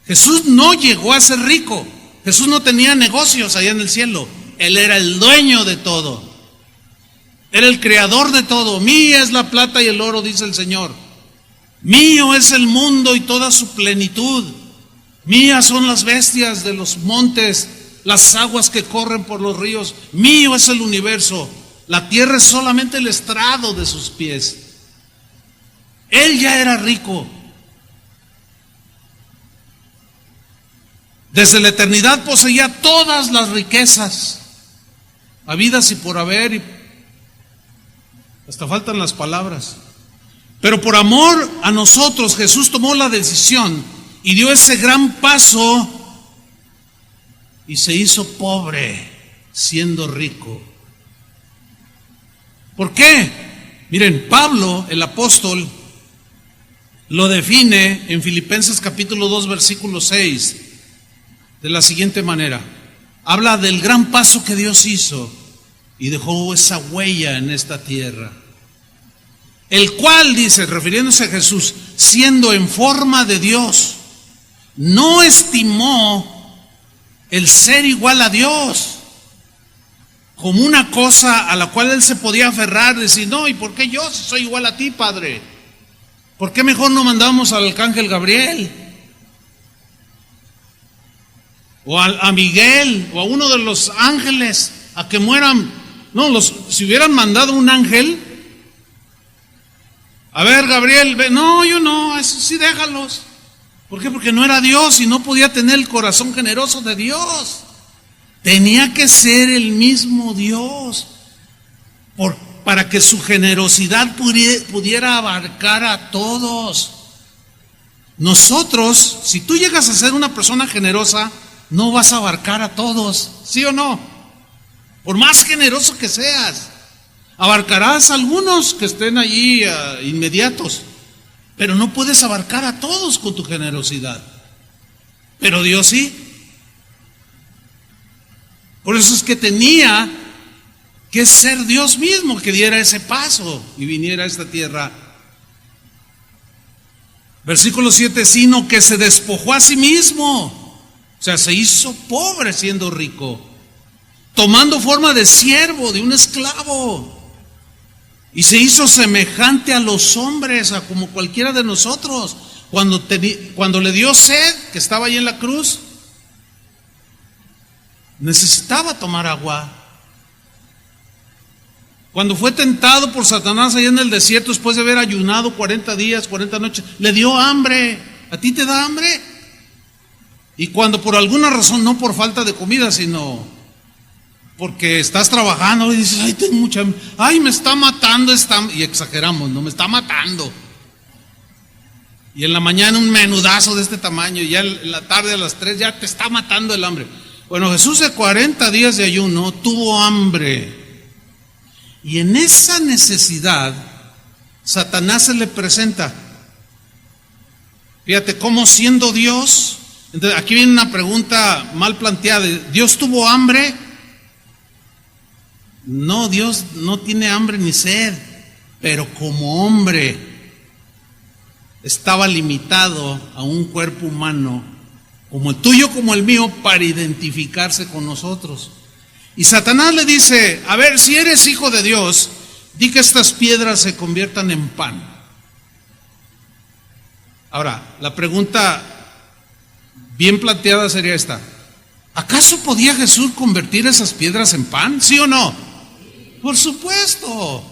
Jesús no llegó a ser rico. Jesús no tenía negocios allá en el cielo. Él era el dueño de todo. Era el creador de todo. Mía es la plata y el oro, dice el Señor. Mío es el mundo y toda su plenitud. Mías son las bestias de los montes, las aguas que corren por los ríos. Mío es el universo. La tierra es solamente el estrado de sus pies. Él ya era rico. Desde la eternidad poseía todas las riquezas, habidas y por haber, y hasta faltan las palabras. Pero por amor a nosotros, Jesús tomó la decisión y dio ese gran paso y se hizo pobre, siendo rico. ¿Por qué? Miren, Pablo, el apóstol, lo define en Filipenses capítulo 2, versículo 6, de la siguiente manera. Habla del gran paso que Dios hizo y dejó esa huella en esta tierra. El cual, dice, refiriéndose a Jesús, siendo en forma de Dios, no estimó el ser igual a Dios como una cosa a la cual él se podía aferrar, decir, no, ¿y por qué yo si soy igual a ti, Padre? ¿Por qué mejor no mandamos al arcángel Gabriel? O a Miguel, o a uno de los ángeles, a que mueran. No, si hubieran mandado un ángel, a ver, Gabriel, no, yo no, eso sí déjalos. ¿Por qué? Porque no era Dios y no podía tener el corazón generoso de Dios. Tenía que ser el mismo Dios para que su generosidad pudiera abarcar a todos. Nosotros, si tú llegas a ser una persona generosa, no vas a abarcar a todos, ¿sí o no? Por más generoso que seas, abarcarás a algunos que estén allí inmediatos, pero no puedes abarcar a todos con tu generosidad. Pero Dios sí. Por eso es que tenía que ser Dios mismo que diera ese paso y viniera a esta tierra. Versículo 7, sino que se despojó a sí mismo, o sea, se hizo pobre siendo rico, tomando forma de siervo, de un esclavo, y se hizo semejante a los hombres, a como cualquiera de nosotros. Cuando le dio sed, que estaba ahí en la cruz, necesitaba tomar agua. Cuando fue tentado por Satanás allá en el desierto, después de haber ayunado 40 días, 40 noches, le dio hambre. ¿A ti te da hambre? Y cuando por alguna razón, no por falta de comida, sino porque estás trabajando y dices, ay, tengo mucha hambre, ay, me está matando y exageramos, no, me está matando. Y en la mañana un menudazo de este tamaño, y ya en la tarde a las 3 ya te está matando el hambre. Bueno, Jesús de 40 días de ayuno tuvo hambre. Y en esa necesidad, Satanás se le presenta. Fíjate cómo siendo Dios, entonces aquí viene una pregunta mal planteada. ¿Dios tuvo hambre? No, Dios no tiene hambre ni sed, pero como hombre estaba limitado a un cuerpo humano, como el tuyo, como el mío, para identificarse con nosotros. Y Satanás le dice, a ver, si eres hijo de Dios, di que estas piedras se conviertan en pan. Ahora, la pregunta bien planteada sería esta: ¿acaso podía Jesús convertir esas piedras en pan? ¿Sí o no? Por supuesto.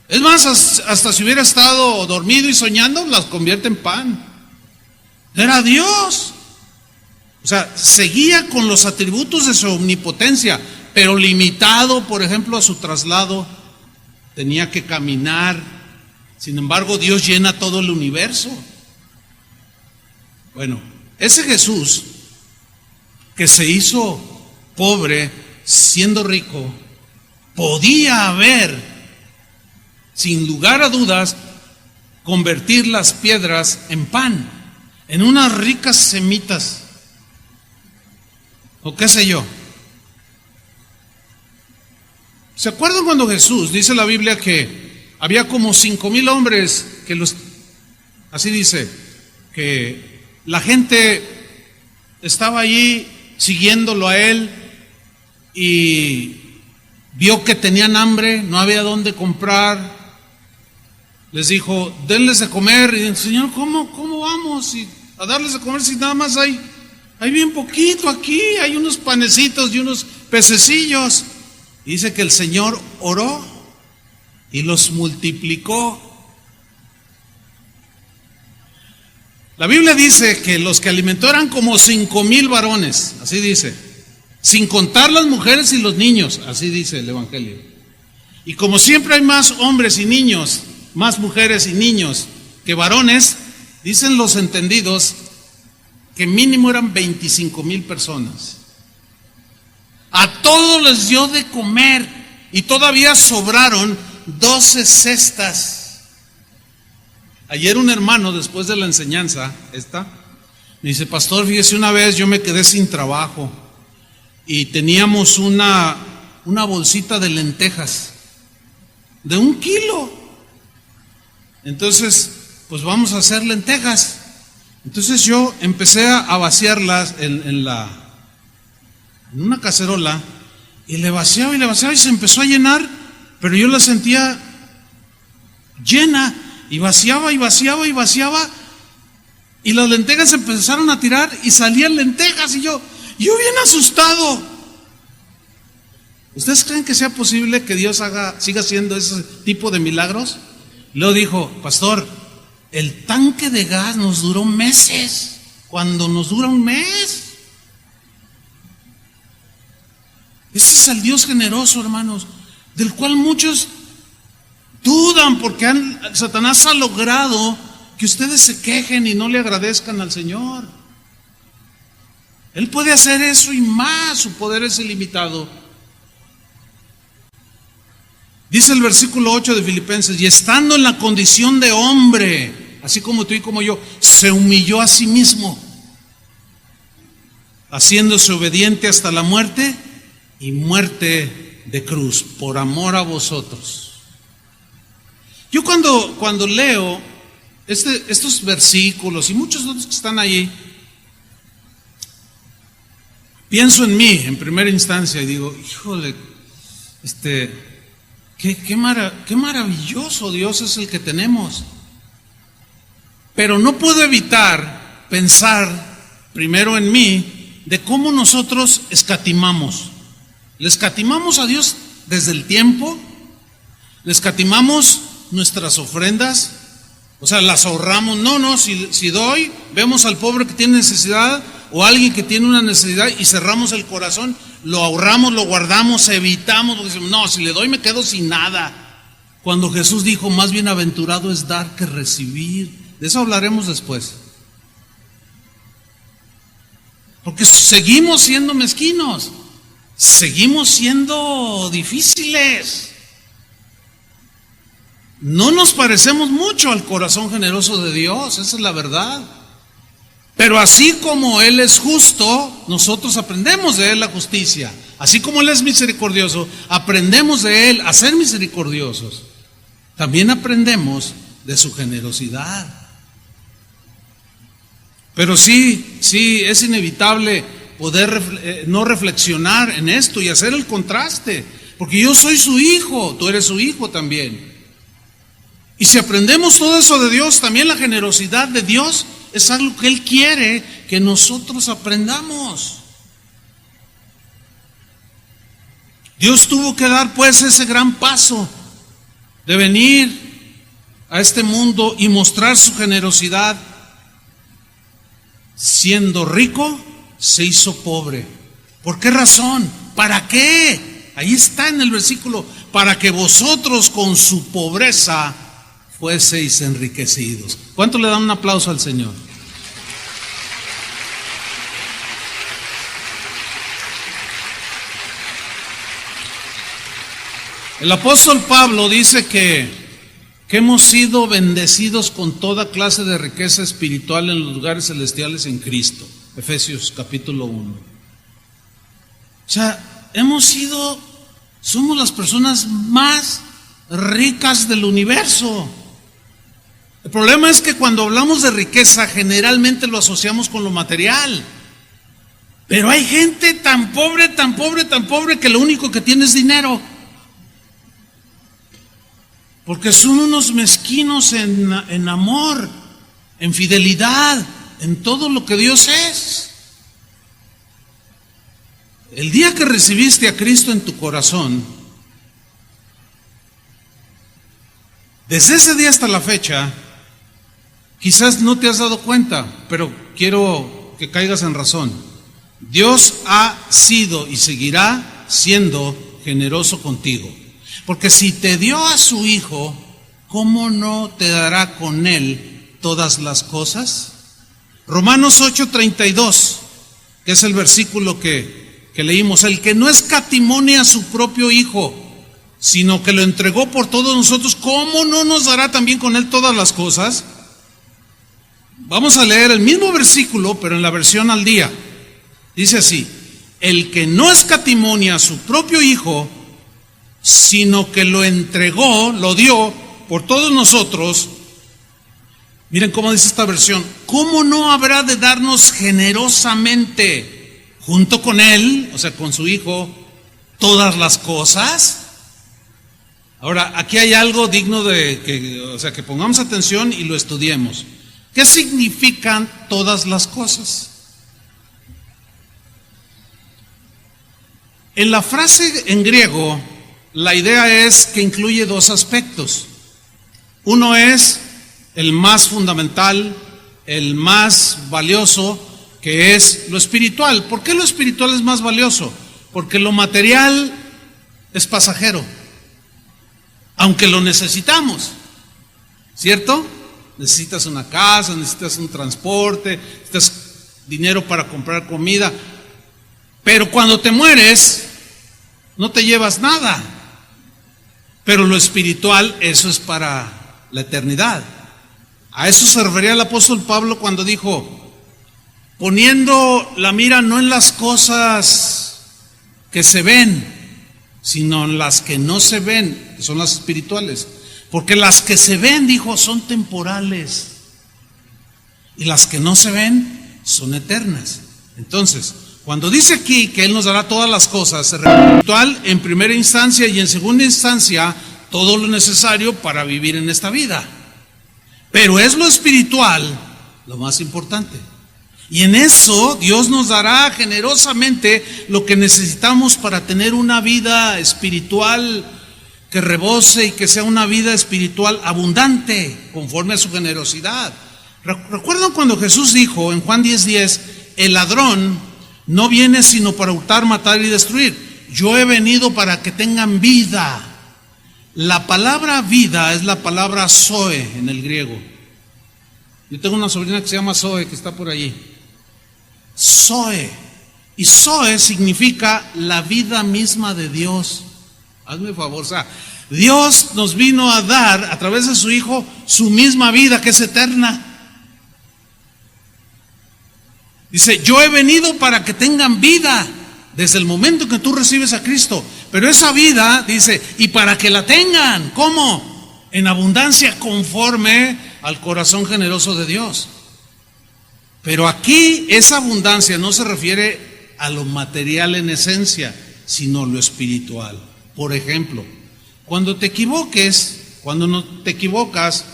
Es más, hasta si hubiera estado dormido y soñando, las convierte en pan. Era Dios. O sea, seguía con los atributos de su omnipotencia, pero limitado, por ejemplo, a su traslado. Tenía que caminar. Sin embargo, Dios llena todo el universo. Bueno, ese Jesús que se hizo pobre siendo rico, podía haber, sin lugar a dudas, convertir las piedras en pan, en unas ricas semitas, o qué sé yo. ¿Se acuerdan cuando Jesús, dice la Biblia, que había como 5,000 hombres así dice, que la gente estaba allí siguiéndolo a él y vio que tenían hambre, no había dónde comprar? Les dijo, denles de comer. Y dice, Señor, ¿cómo vamos a darles de comer si nada más hay bien poquito aquí? Hay unos panecitos y unos pececillos. Y dice que el Señor oró y los multiplicó. La Biblia dice que los que alimentó eran como 5,000 varones, así dice, sin contar las mujeres y los niños, así dice el Evangelio. Y como siempre hay más hombres y niños, más mujeres y niños que varones, dicen los entendidos que mínimo eran 25,000 personas. A todos les dio de comer y todavía sobraron 12 cestas. Ayer un hermano, después de la enseñanza, me dice, pastor, fíjese, una vez yo me quedé sin trabajo y teníamos una bolsita de lentejas de 1 kilo. Entonces, pues vamos a hacer lentejas. Entonces yo empecé a vaciarlas en una cacerola y le vaciaba y se empezó a llenar, pero yo la sentía llena y vaciaba y las lentejas se empezaron a tirar y salían lentejas y yo bien asustado. ¿Ustedes creen que sea posible que Dios siga haciendo ese tipo de milagros? Luego dijo, pastor, el tanque de gas nos duró meses, cuando nos dura un mes. Ese es el Dios generoso, hermanos, del cual muchos dudan porque Satanás ha logrado que ustedes se quejen y no le agradezcan al Señor. Él puede hacer eso y más, su poder es ilimitado. Dice el versículo 8 de Filipenses, y estando en la condición de hombre, así como tú y como yo, se humilló a sí mismo, haciéndose obediente hasta la muerte y muerte de cruz, por amor a vosotros. Yo cuando leo estos versículos y muchos otros que están allí, pienso en mí en primera instancia y digo, híjole, qué maravilloso Dios es el que tenemos. Pero no puedo evitar pensar primero en mí de cómo nosotros escatimamos. Le escatimamos a Dios desde el tiempo, le escatimamos nuestras ofrendas, o sea, las ahorramos. No, si doy, vemos al pobre que tiene necesidad o alguien que tiene una necesidad y cerramos el corazón, lo ahorramos, lo guardamos, evitamos, porque decimos, no, si le doy me quedo sin nada. Cuando Jesús dijo, más bienaventurado es dar que recibir. De eso hablaremos después. Porque seguimos siendo mezquinos, seguimos siendo difíciles. No nos parecemos mucho al corazón generoso de Dios, esa es la verdad. Pero así como Él es justo, nosotros aprendemos de Él la justicia. Así como Él es misericordioso, aprendemos de Él a ser misericordiosos. También aprendemos de su generosidad. Pero sí, es inevitable poder no reflexionar en esto y hacer el contraste. Porque yo soy su hijo, tú eres su hijo también. Y si aprendemos todo eso de Dios, también la generosidad de Dios es algo que Él quiere que nosotros aprendamos. Dios tuvo que dar pues ese gran paso de venir a este mundo y mostrar su generosidad. Siendo rico, se hizo pobre. ¿Por qué razón? ¿Para qué? Ahí está en el versículo, para que vosotros con su pobreza fueseis enriquecidos. ¿Cuánto le dan un aplauso al Señor? El apóstol Pablo dice que hemos sido bendecidos con toda clase de riqueza espiritual en los lugares celestiales en Cristo. Efesios capítulo 1. O sea, somos las personas más ricas del universo. El problema es que cuando hablamos de riqueza generalmente lo asociamos con lo material. Pero hay gente tan pobre que lo único que tiene es dinero. Porque son unos mezquinos en amor, en fidelidad, en todo lo que Dios es. El día que recibiste a Cristo en tu corazón, desde ese día hasta la fecha, quizás no te has dado cuenta, pero quiero que caigas en razón. Dios ha sido y seguirá siendo generoso contigo. Porque si te dio a su Hijo, ¿cómo no te dará con Él todas las cosas? Romanos 8:32, que es el versículo que leímos. El que no escatimone a su propio Hijo, sino que lo entregó por todos nosotros, ¿cómo no nos dará también con Él todas las cosas? Vamos a leer el mismo versículo, pero en la versión al día. Dice así: el que no escatimonia a su propio Hijo, sino que lo entregó, lo dio por todos nosotros. Miren cómo dice esta versión: ¿cómo no habrá de darnos generosamente junto con Él, o sea, con su Hijo, todas las cosas? Ahora, aquí hay algo digno de que pongamos atención y lo estudiemos. ¿Qué significan todas las cosas? En la frase en griego, la idea es que incluye dos aspectos. Uno es el más fundamental, el más valioso, que es lo espiritual. ¿Por qué lo espiritual es más valioso? Porque lo material es pasajero, aunque lo necesitamos, ¿cierto? Necesitas una casa, necesitas un transporte, necesitas dinero para comprar comida, pero cuando te mueres no te llevas nada. Pero lo espiritual, eso es para la eternidad. A eso se refería el apóstol Pablo cuando dijo: poniendo la mira no en las cosas que se ven, sino en las que no se ven, que son las espirituales. Porque las que se ven, dijo, son temporales, y las que no se ven son eternas. Entonces, cuando dice aquí que Él nos dará todas las cosas, se refiere a lo espiritual en primera instancia, y en segunda instancia todo lo necesario para vivir en esta vida. Pero es lo espiritual lo más importante. Y en eso Dios nos dará generosamente lo que necesitamos para tener una vida espiritual que rebose y que sea una vida espiritual abundante, conforme a su generosidad. ¿Recuerdan cuando Jesús dijo en Juan 10:10, el ladrón no viene sino para hurtar, matar y destruir? Yo he venido para que tengan vida. La palabra vida es la palabra zoe en el griego. Yo tengo una sobrina que se llama Zoe, que está por allí. Zoe. Y Zoe significa la vida misma de Dios. Hazme favor, o sea, Dios nos vino a dar a través de su Hijo su misma vida, que es eterna. Dice: yo he venido para que tengan vida desde el momento que tú recibes a Cristo. Pero esa vida, dice, y para que la tengan, ¿cómo? En abundancia, conforme al corazón generoso de Dios. Pero aquí esa abundancia no se refiere a lo material en esencia, sino a lo espiritual. Por ejemplo, cuando te equivoques, cuando no te equivocas,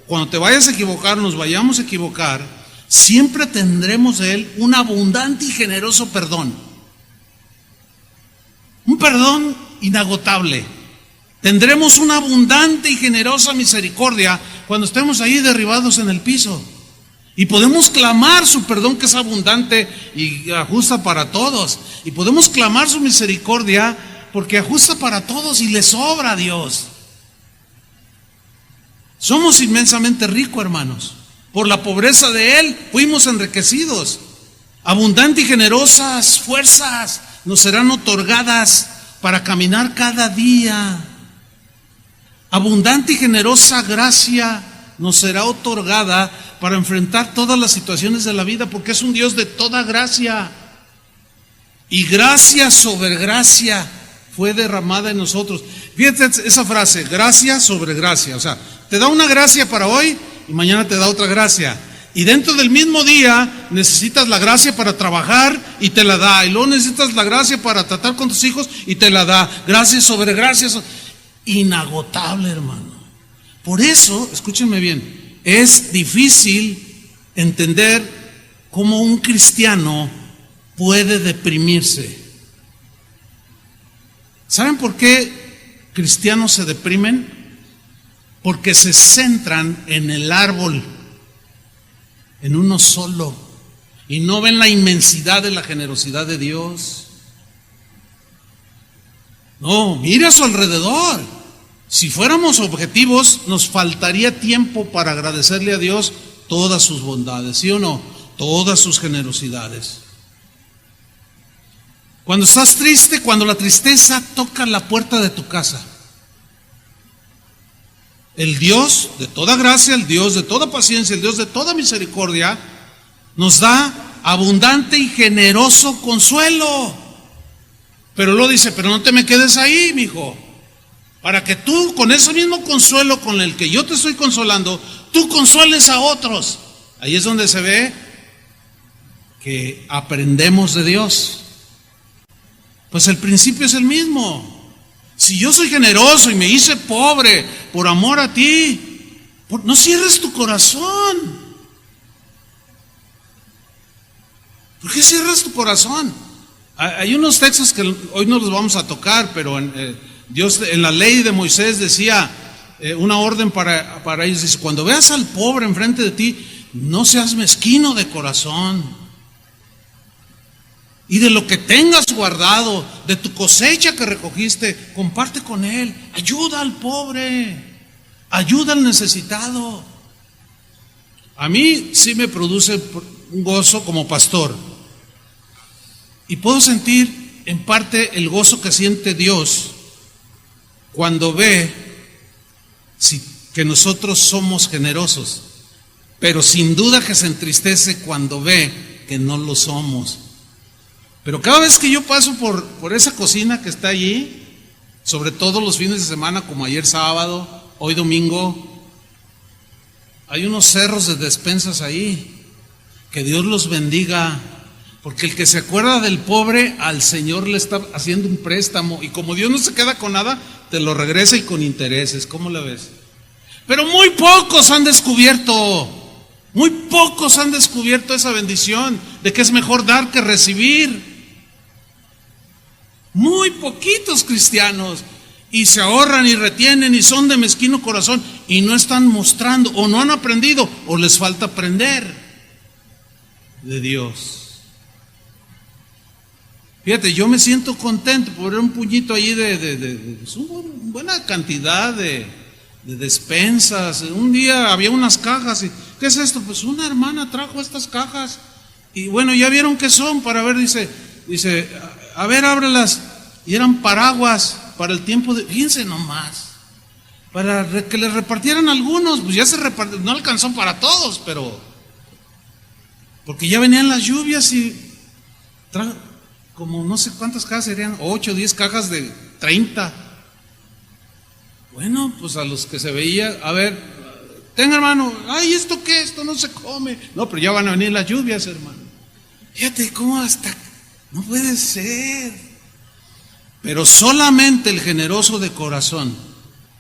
cuando te vayas a equivocar, nos vayamos a equivocar, siempre tendremos de Él un abundante y generoso perdón. Un perdón inagotable. Tendremos una abundante y generosa misericordia cuando estemos ahí derribados en el piso. Y podemos clamar su perdón, que es abundante y ajusta para todos. Y podemos clamar su misericordia porque ajusta para todos y le sobra a Dios. Somos inmensamente ricos, hermanos. Por la pobreza de Él fuimos enriquecidos. Abundante y generosas fuerzas nos serán otorgadas para caminar cada día. Abundante y generosa gracia nos será otorgada para enfrentar todas las situaciones de la vida, porque es un Dios de toda gracia. Y gracia sobre gracia fue derramada en nosotros. Fíjate esa frase: gracia sobre gracia. O sea, te da una gracia para hoy y mañana te da otra gracia. Y dentro del mismo día necesitas la gracia para trabajar y te la da. Y luego necesitas la gracia para tratar con tus hijos y te la da. Gracia sobre gracia. Inagotable, hermano. Por eso, escúchenme bien, es difícil entender cómo un cristiano puede deprimirse. ¿Saben por qué cristianos se deprimen? Porque se centran en el árbol, en uno solo, y no ven la inmensidad de la generosidad de Dios. No, mira a su alrededor. Si fuéramos objetivos, nos faltaría tiempo para agradecerle a Dios todas sus bondades, ¿sí o no? Todas sus generosidades. Cuando estás triste, cuando la tristeza toca la puerta de tu casa, el Dios de toda gracia, el Dios de toda paciencia, el Dios de toda misericordia, nos da abundante y generoso consuelo. Pero luego dice, pero no te me quedes ahí, mijo, para que tú con ese mismo consuelo con el que yo te estoy consolando, tú consueles a otros. Ahí es donde se ve que aprendemos de Dios. Pues el principio es el mismo. Si yo soy generoso y me hice pobre por amor a ti, no cierres tu corazón. ¿Por qué cierras tu corazón? Hay unos textos que hoy no los vamos a tocar, pero Dios en la ley de Moisés decía una orden para ellos. Dice, cuando veas al pobre enfrente de ti, no seas mezquino de corazón. Y de lo que tengas guardado, de tu cosecha que recogiste, comparte con él. Ayuda al pobre, ayuda al necesitado. A mí sí me produce un gozo como pastor. Y puedo sentir en parte el gozo que siente Dios cuando ve que nosotros somos generosos. Pero sin duda que se entristece cuando ve que no lo somos. Pero cada vez que yo paso por esa cocina que está allí, sobre todo los fines de semana, como ayer sábado, hoy domingo, hay unos cerros de despensas ahí. Que Dios los bendiga, porque el que se acuerda del pobre, al Señor le está haciendo un préstamo, y como Dios no se queda con nada, te lo regresa y con intereses. ¿Cómo la ves? Pero muy pocos han descubierto esa bendición de que es mejor dar que recibir. Muy poquitos cristianos, y se ahorran y retienen y son de mezquino corazón y no están mostrando, o no han aprendido, o les falta aprender de Dios. Fíjate, yo me siento contento por ver un puñito ahí de una buena cantidad de despensas. Un día había unas cajas y ¿qué es esto? Pues una hermana trajo estas cajas y bueno, ya vieron qué son para ver, dice, a ver, ábrelas. Y eran paraguas para el tiempo de, fíjense nomás, para que les repartieran algunos, pues ya se repartió, no alcanzó para todos, pero porque ya venían las lluvias y como no sé cuántas cajas serían, 8 o 10 cajas de 30. Bueno, pues a los que se veía, a ver, tenga hermano, ay, ¿esto qué? Esto no se come. No, pero ya van a venir las lluvias, hermano. Fíjate cómo hasta, no puede ser. Pero solamente el generoso de corazón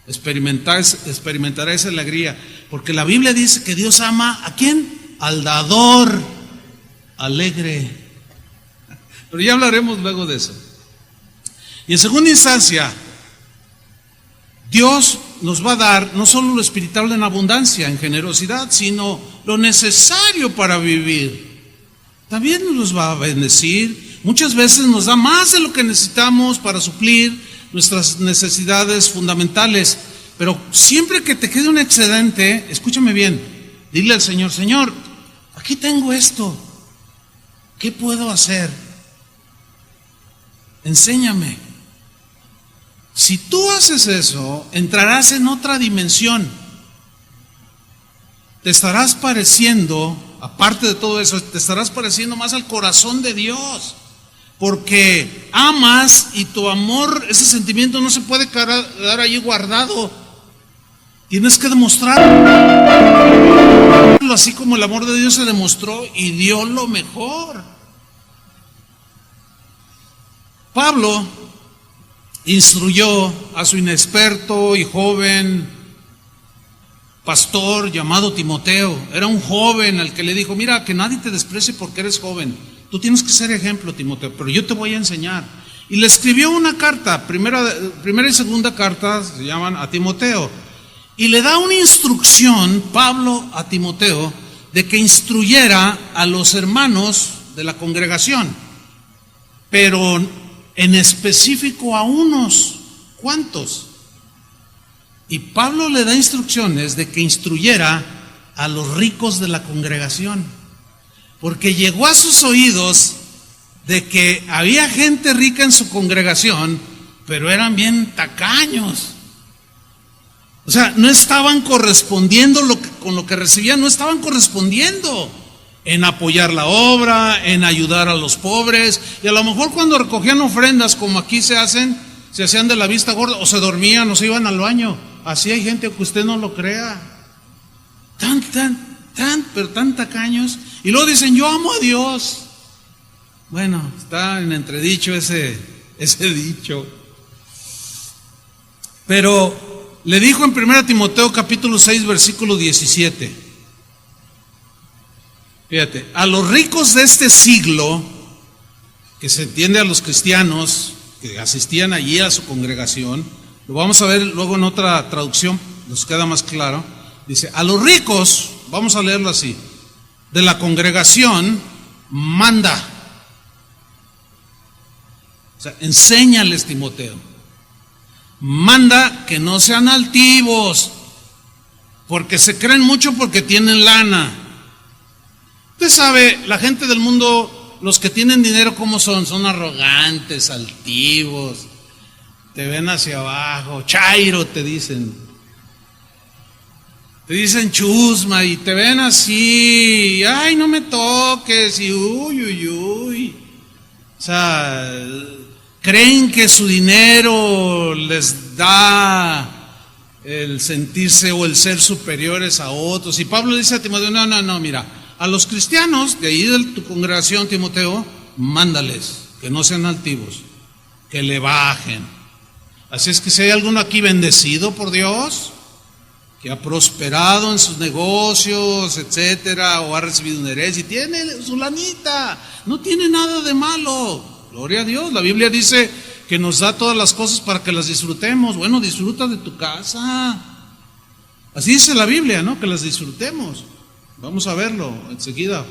experimentará esa alegría, porque la Biblia dice que Dios ama ¿a quién? Al dador alegre. Pero ya hablaremos luego de eso. Y en segunda instancia, Dios nos va a dar no solo lo espiritual en abundancia, en generosidad, sino lo necesario para vivir. También nos va a bendecir. Muchas veces nos da más de lo que necesitamos para suplir nuestras necesidades fundamentales, pero siempre que te quede un excedente, escúchame bien, dile al Señor, Señor, aquí tengo esto, ¿qué puedo hacer? Enséñame. Si tú haces eso, entrarás en otra dimensión. Te estarás pareciendo, aparte de todo eso, te estarás pareciendo más al corazón de Dios. Porque amas y tu amor, ese sentimiento no se puede quedar allí guardado. Tienes que demostrarlo, así como el amor de Dios se demostró y dio lo mejor. Pablo instruyó a su inexperto y joven pastor llamado Timoteo. Era un joven al que le dijo, mira, que nadie te desprecie porque eres joven. Tú tienes que ser ejemplo, Timoteo, pero yo te voy a enseñar. Y le escribió una carta, primera y segunda carta se llaman a Timoteo. Y le da una instrucción, Pablo, a Timoteo, de que instruyera a los hermanos de la congregación. Pero en específico a unos cuantos. Y Pablo le da instrucciones de que instruyera a los ricos de la congregación. Porque llegó a sus oídos de que había gente rica en su congregación, pero eran bien tacaños. O sea, no estaban correspondiendo con lo que recibían, no estaban correspondiendo en apoyar la obra, en ayudar a los pobres. Y a lo mejor cuando recogían ofrendas, como aquí se hacían de la vista gorda, o se dormían, o se iban al baño. Así hay gente que usted no lo crea. Pero tan tacaños. Y luego dicen, yo amo a Dios. Bueno, está en entredicho ese dicho. Pero le dijo en 1 Timoteo capítulo 6 versículo 17. Fíjate, a los ricos de este siglo, que se entiende a los cristianos que asistían allí a su congregación, lo vamos a ver luego en otra traducción, nos queda más claro. Dice, a los ricos, vamos a leerlo así, de la congregación, manda. O sea, enséñales, Timoteo. Manda que no sean altivos, porque se creen mucho porque tienen lana. Usted sabe, la gente del mundo, los que tienen dinero, ¿cómo son? Son arrogantes, altivos, te ven hacia abajo, chairo te dicen chusma, y te ven así, ay, no me toques, y uy. O sea, creen que su dinero les da el sentirse o el ser superiores a otros. Y Pablo dice a Timoteo, no, mira, a los cristianos de ahí de tu congregación, Timoteo, mándales que no sean altivos, que le bajen. Así es que si hay alguno aquí bendecido por Dios, que ha prosperado en sus negocios, etcétera, o ha recibido un herencia y tiene su lanita, no tiene nada de malo, gloria a Dios. La Biblia dice que nos da todas las cosas para que las disfrutemos. Bueno, disfruta de tu casa, así dice la Biblia, ¿no? Que las disfrutemos. Vamos a verlo enseguida.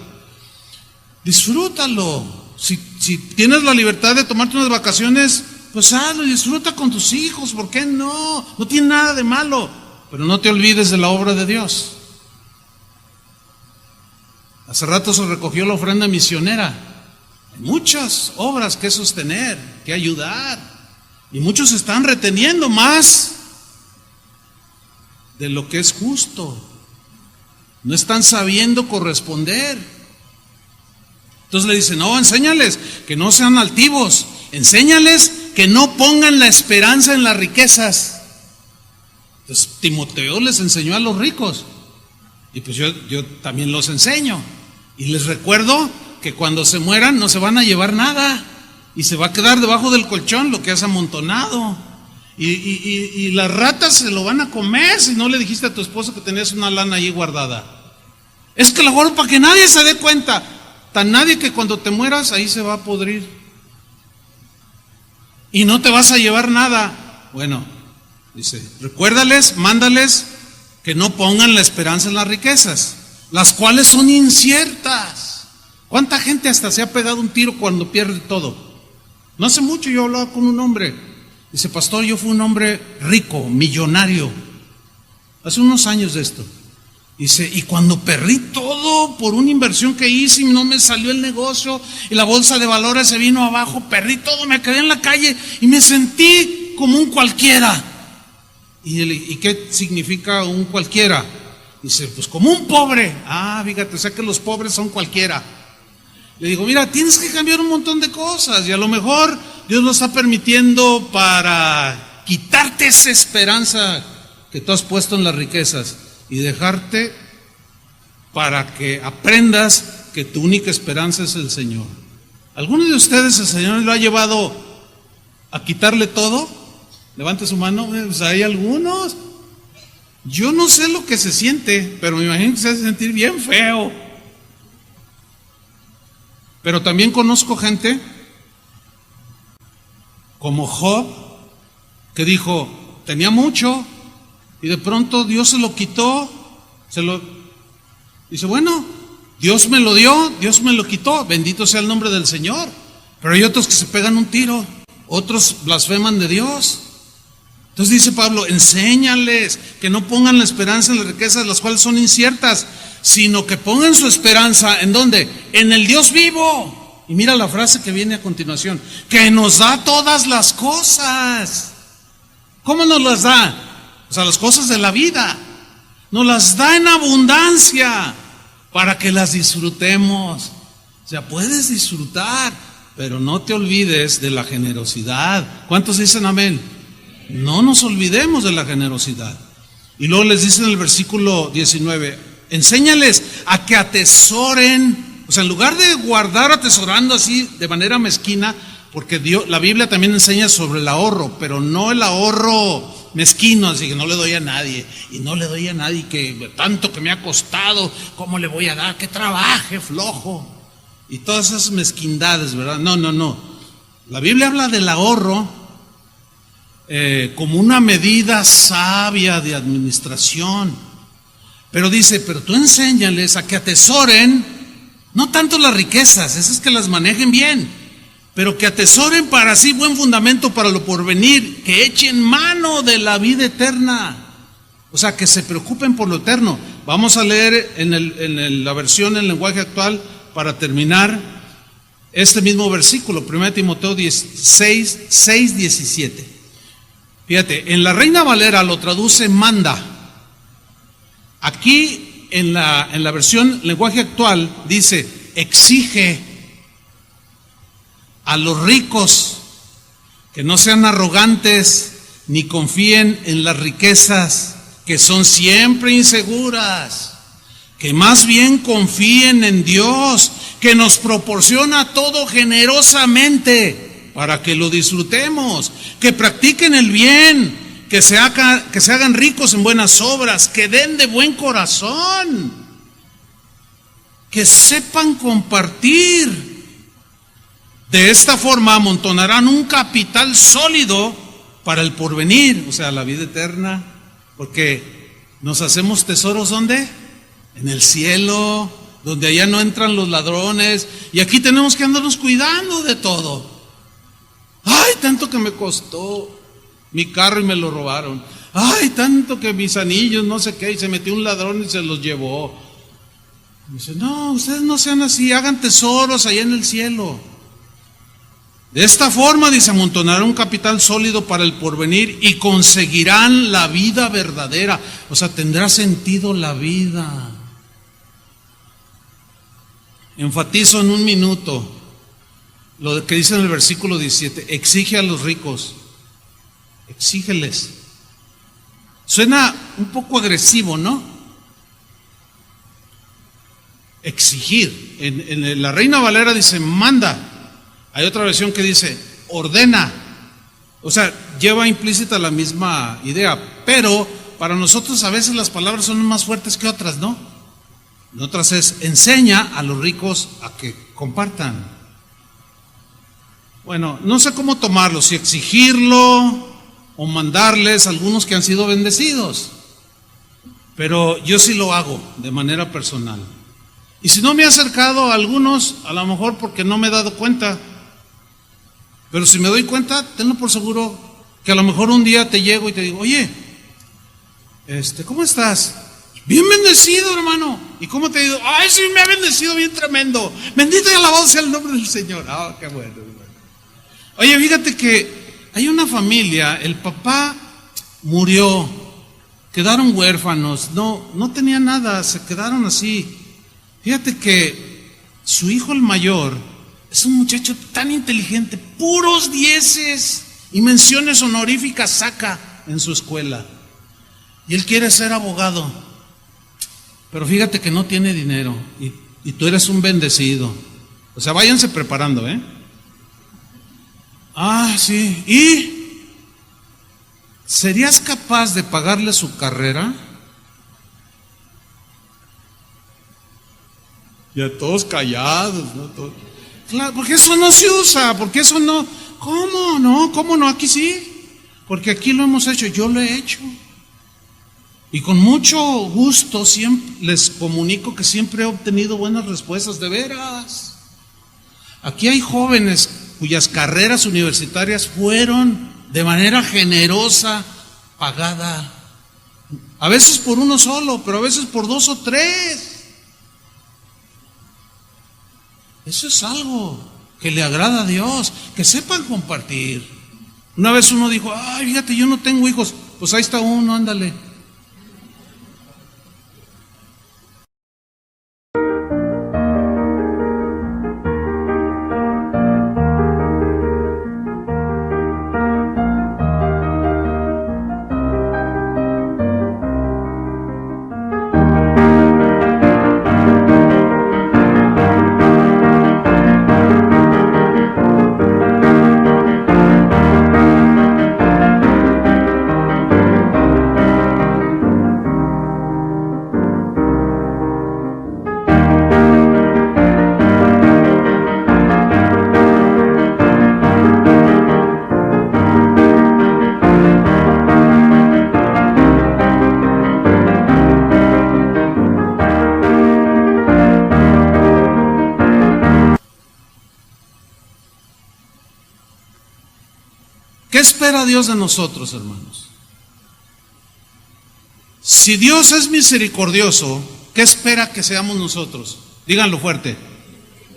Disfrútalo. Si tienes la libertad de tomarte unas vacaciones, pues hazlo y disfruta con tus hijos. ¿Por qué no? No tiene nada de malo. Pero no te olvides de la obra de Dios. Hace rato se recogió la ofrenda misionera. Hay muchas obras que sostener, que ayudar. Y muchos están reteniendo más de lo que es justo. No están sabiendo corresponder. Entonces le dicen, no, enséñales que no sean altivos. Enséñales que no pongan la esperanza en las riquezas. Entonces Timoteo les enseñó a los ricos. Y pues yo también los enseño. Y les recuerdo que cuando se mueran no se van a llevar nada. Y se va a quedar debajo del colchón lo que has amontonado. Y las ratas se lo van a comer si no le dijiste a tu esposo que tenías una lana ahí guardada. Es que la guardo para que nadie se dé cuenta. Tan nadie que cuando te mueras ahí se va a podrir. Y no te vas a llevar nada. Bueno, dice, recuérdales, mándales que no pongan la esperanza en las riquezas, las cuales son inciertas. ¿Cuánta gente hasta se ha pegado un tiro cuando pierde todo? No hace mucho yo hablaba con un hombre. Dice, pastor, yo fui un hombre rico, millonario, hace unos años de esto. Dice, y cuando perdí todo por una inversión que hice y no me salió el negocio y la bolsa de valores se vino abajo, perdí todo, me quedé en la calle y me sentí como un cualquiera. ¿Y qué significa un cualquiera? Dice, pues como un pobre. Ah, fíjate, o sea que los pobres son cualquiera. Le digo, mira, tienes que cambiar un montón de cosas y a lo mejor Dios lo está permitiendo para quitarte esa esperanza que tú has puesto en las riquezas y dejarte para que aprendas que tu única esperanza es el Señor. ¿Alguno de ustedes el Señor lo ha llevado a quitarle todo? Levante su mano. Pues hay algunos. Yo no sé lo que se siente, pero me imagino que se hace sentir bien feo. Pero también conozco gente como Job, que dijo, tenía mucho y de pronto Dios se lo quitó, dice, bueno, Dios me lo dio, Dios me lo quitó, bendito sea el nombre del Señor. Pero hay otros que se pegan un tiro, otros blasfeman de Dios. Entonces dice Pablo, enséñales que no pongan la esperanza en las riquezas, las cuales son inciertas, sino que pongan su esperanza, ¿en dónde? En el Dios vivo. Y mira la frase que viene a continuación, que nos da todas las cosas. ¿Cómo nos las da? O sea, las cosas de la vida. Nos las da en abundancia para que las disfrutemos. O sea, puedes disfrutar, pero no te olvides de la generosidad. ¿Cuántos dicen amén? No nos olvidemos de la generosidad. Y luego les dice en el versículo 19, enséñales a que atesoren. O sea, en lugar de guardar atesorando así de manera mezquina, porque la Biblia también enseña sobre el ahorro, pero no el ahorro mezquino, así que no le doy a nadie, y no le doy a nadie que tanto que me ha costado, ¿cómo le voy a dar? Que trabaje flojo. Y todas esas mezquindades, ¿verdad? No. La Biblia habla del ahorro como una medida sabia de administración. Pero dice, pero tú enséñales a que atesoren, no tanto las riquezas, esas que las manejen bien, pero que atesoren para sí buen fundamento para lo porvenir, que echen mano de la vida eterna. O sea, que se preocupen por lo eterno. Vamos a leer en la versión en lenguaje actual, para terminar, este mismo versículo, 1 Timoteo 6, 17. Fíjate, en la Reina Valera lo traduce manda. Aquí en la versión lenguaje actual dice, exige a los ricos que no sean arrogantes ni confíen en las riquezas que son siempre inseguras, que más bien confíen en Dios, que nos proporciona todo generosamente para que lo disfrutemos, que practiquen el bien, que se hagan ricos en buenas obras, que den de buen corazón, que sepan compartir. De esta forma amontonarán un capital sólido para el porvenir, o sea, la vida eterna, porque nos hacemos tesoros, ¿dónde? En el cielo, donde allá no entran los ladrones, y aquí tenemos que andarnos cuidando de todo. Ay, tanto que me costó mi carro y me lo robaron. Ay, tanto que mis anillos, no sé qué, y se metió un ladrón y se los llevó. Y dice, no, ustedes no sean así, hagan tesoros allá en el cielo. De esta forma, dice, amontonarán un capital sólido para el porvenir y conseguirán la vida verdadera. O sea, tendrá sentido la vida. Enfatizo en un minuto lo que dice en el versículo 17, exige a los ricos. Exígeles. Suena un poco agresivo, ¿no? Exigir. En la Reina Valera dice manda. Hay otra versión que dice ordena. O sea, lleva implícita la misma idea, pero para nosotros a veces las palabras son más fuertes que otras, ¿no? En otras es enseña a los ricos a que compartan. Bueno, no sé cómo tomarlo, si exigirlo o mandarles a algunos que han sido bendecidos, pero yo sí lo hago de manera personal. Y si no me he acercado a algunos, a lo mejor porque no me he dado cuenta, pero si me doy cuenta, tenlo por seguro que a lo mejor un día te llego y te digo, oye, ¿cómo estás? Bien bendecido, hermano. ¿Y cómo te ha ido? Ay, sí, me ha bendecido bien tremendo. Bendito y alabado sea el nombre del Señor. Ah, qué bueno. Oye, fíjate que hay una familia, el papá murió, quedaron huérfanos, no tenían nada, se quedaron así. Fíjate que su hijo el mayor es un muchacho tan inteligente, puros dieces y menciones honoríficas saca en su escuela. Y él quiere ser abogado, pero fíjate que no tiene dinero y tú eres un bendecido. O sea, váyanse preparando, ¿eh? Ah, sí. ¿Y serías capaz de pagarle su carrera? Ya todos callados, ¿no? Todos. Claro, porque eso no se usa, porque eso no. ¿Cómo no? ¿Cómo no? Aquí sí. Porque aquí lo hemos hecho, yo lo he hecho. Y con mucho gusto siempre les comunico que siempre he obtenido buenas respuestas, de veras. Aquí hay jóvenes cuyas carreras universitarias fueron de manera generosa pagada. A veces por uno solo, pero a veces por 2 o 3. Eso es algo. que le agrada a Dios, que sepan compartir. Una vez uno dijo, ay, fíjate, yo no tengo hijos. Pues ahí está uno, ándale. ¿Qué espera Dios de nosotros, hermanos? Si Dios es misericordioso, ¿qué espera que seamos nosotros? Díganlo fuerte,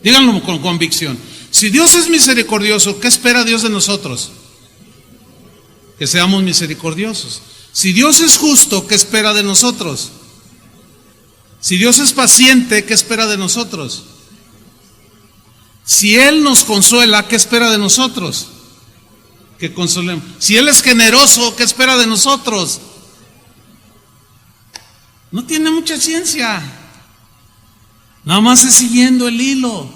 díganlo con convicción. Si Dios es misericordioso, ¿qué espera Dios de nosotros? Que seamos misericordiosos. Si Dios es justo, ¿qué espera de nosotros? Si Dios es paciente, ¿qué espera de nosotros? Si Él nos consuela, ¿qué espera de nosotros? Que consolemos. Si Él es generoso, ¿qué espera de nosotros? No tiene mucha ciencia. Nada más es siguiendo el hilo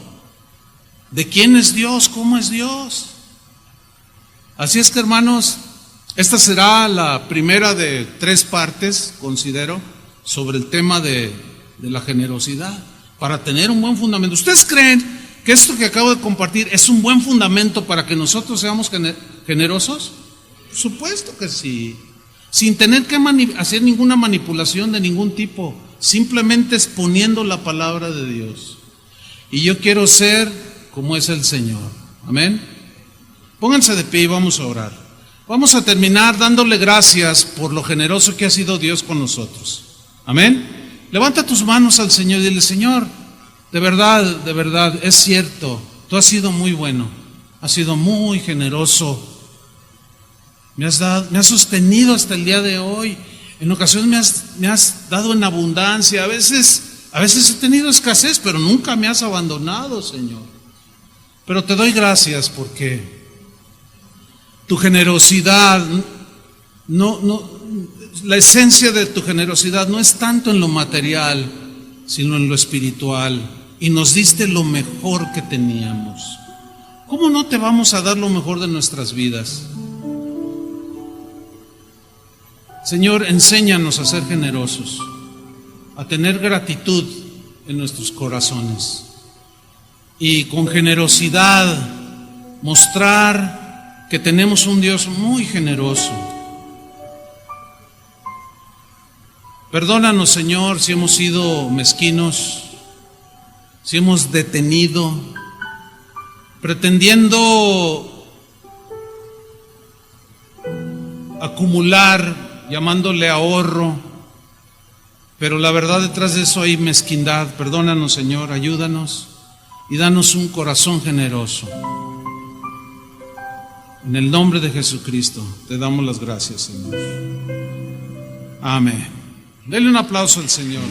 de quién es Dios, cómo es Dios. Así es que, hermanos, esta será la primera de 3 partes, considero, sobre el tema de la generosidad, para tener un buen fundamento. ¿Ustedes creen que esto que acabo de compartir es un buen fundamento para que nosotros seamos generosos? Por supuesto que sí, sin tener que hacer ninguna manipulación de ningún tipo, simplemente exponiendo la palabra de Dios. Y yo quiero ser como es el Señor. Amén. Pónganse de pie y vamos a orar. Vamos a terminar dándole gracias por lo generoso que ha sido Dios con nosotros. Amén. Levanta tus manos al Señor y dile: Señor, de verdad, es cierto, tú has sido muy bueno, has sido muy generoso, me has sostenido hasta el día de hoy, en ocasiones me has dado en abundancia, a veces he tenido escasez, pero nunca me has abandonado, Señor. Pero te doy gracias porque tu generosidad, la esencia de tu generosidad no es tanto en lo material, sino en lo espiritual, y nos diste lo mejor que teníamos. ¿Cómo no te vamos a dar lo mejor de nuestras vidas? Señor, enséñanos a ser generosos, a tener gratitud en nuestros corazones y con generosidad mostrar que tenemos un Dios muy generoso. Perdónanos, Señor, si hemos sido mezquinos, si hemos detenido, pretendiendo acumular, llamándole ahorro, pero la verdad detrás de eso hay mezquindad. Perdónanos, Señor, ayúdanos y danos un corazón generoso. En el nombre de Jesucristo te damos las gracias, Señor. Amén. Denle un aplauso al Señor.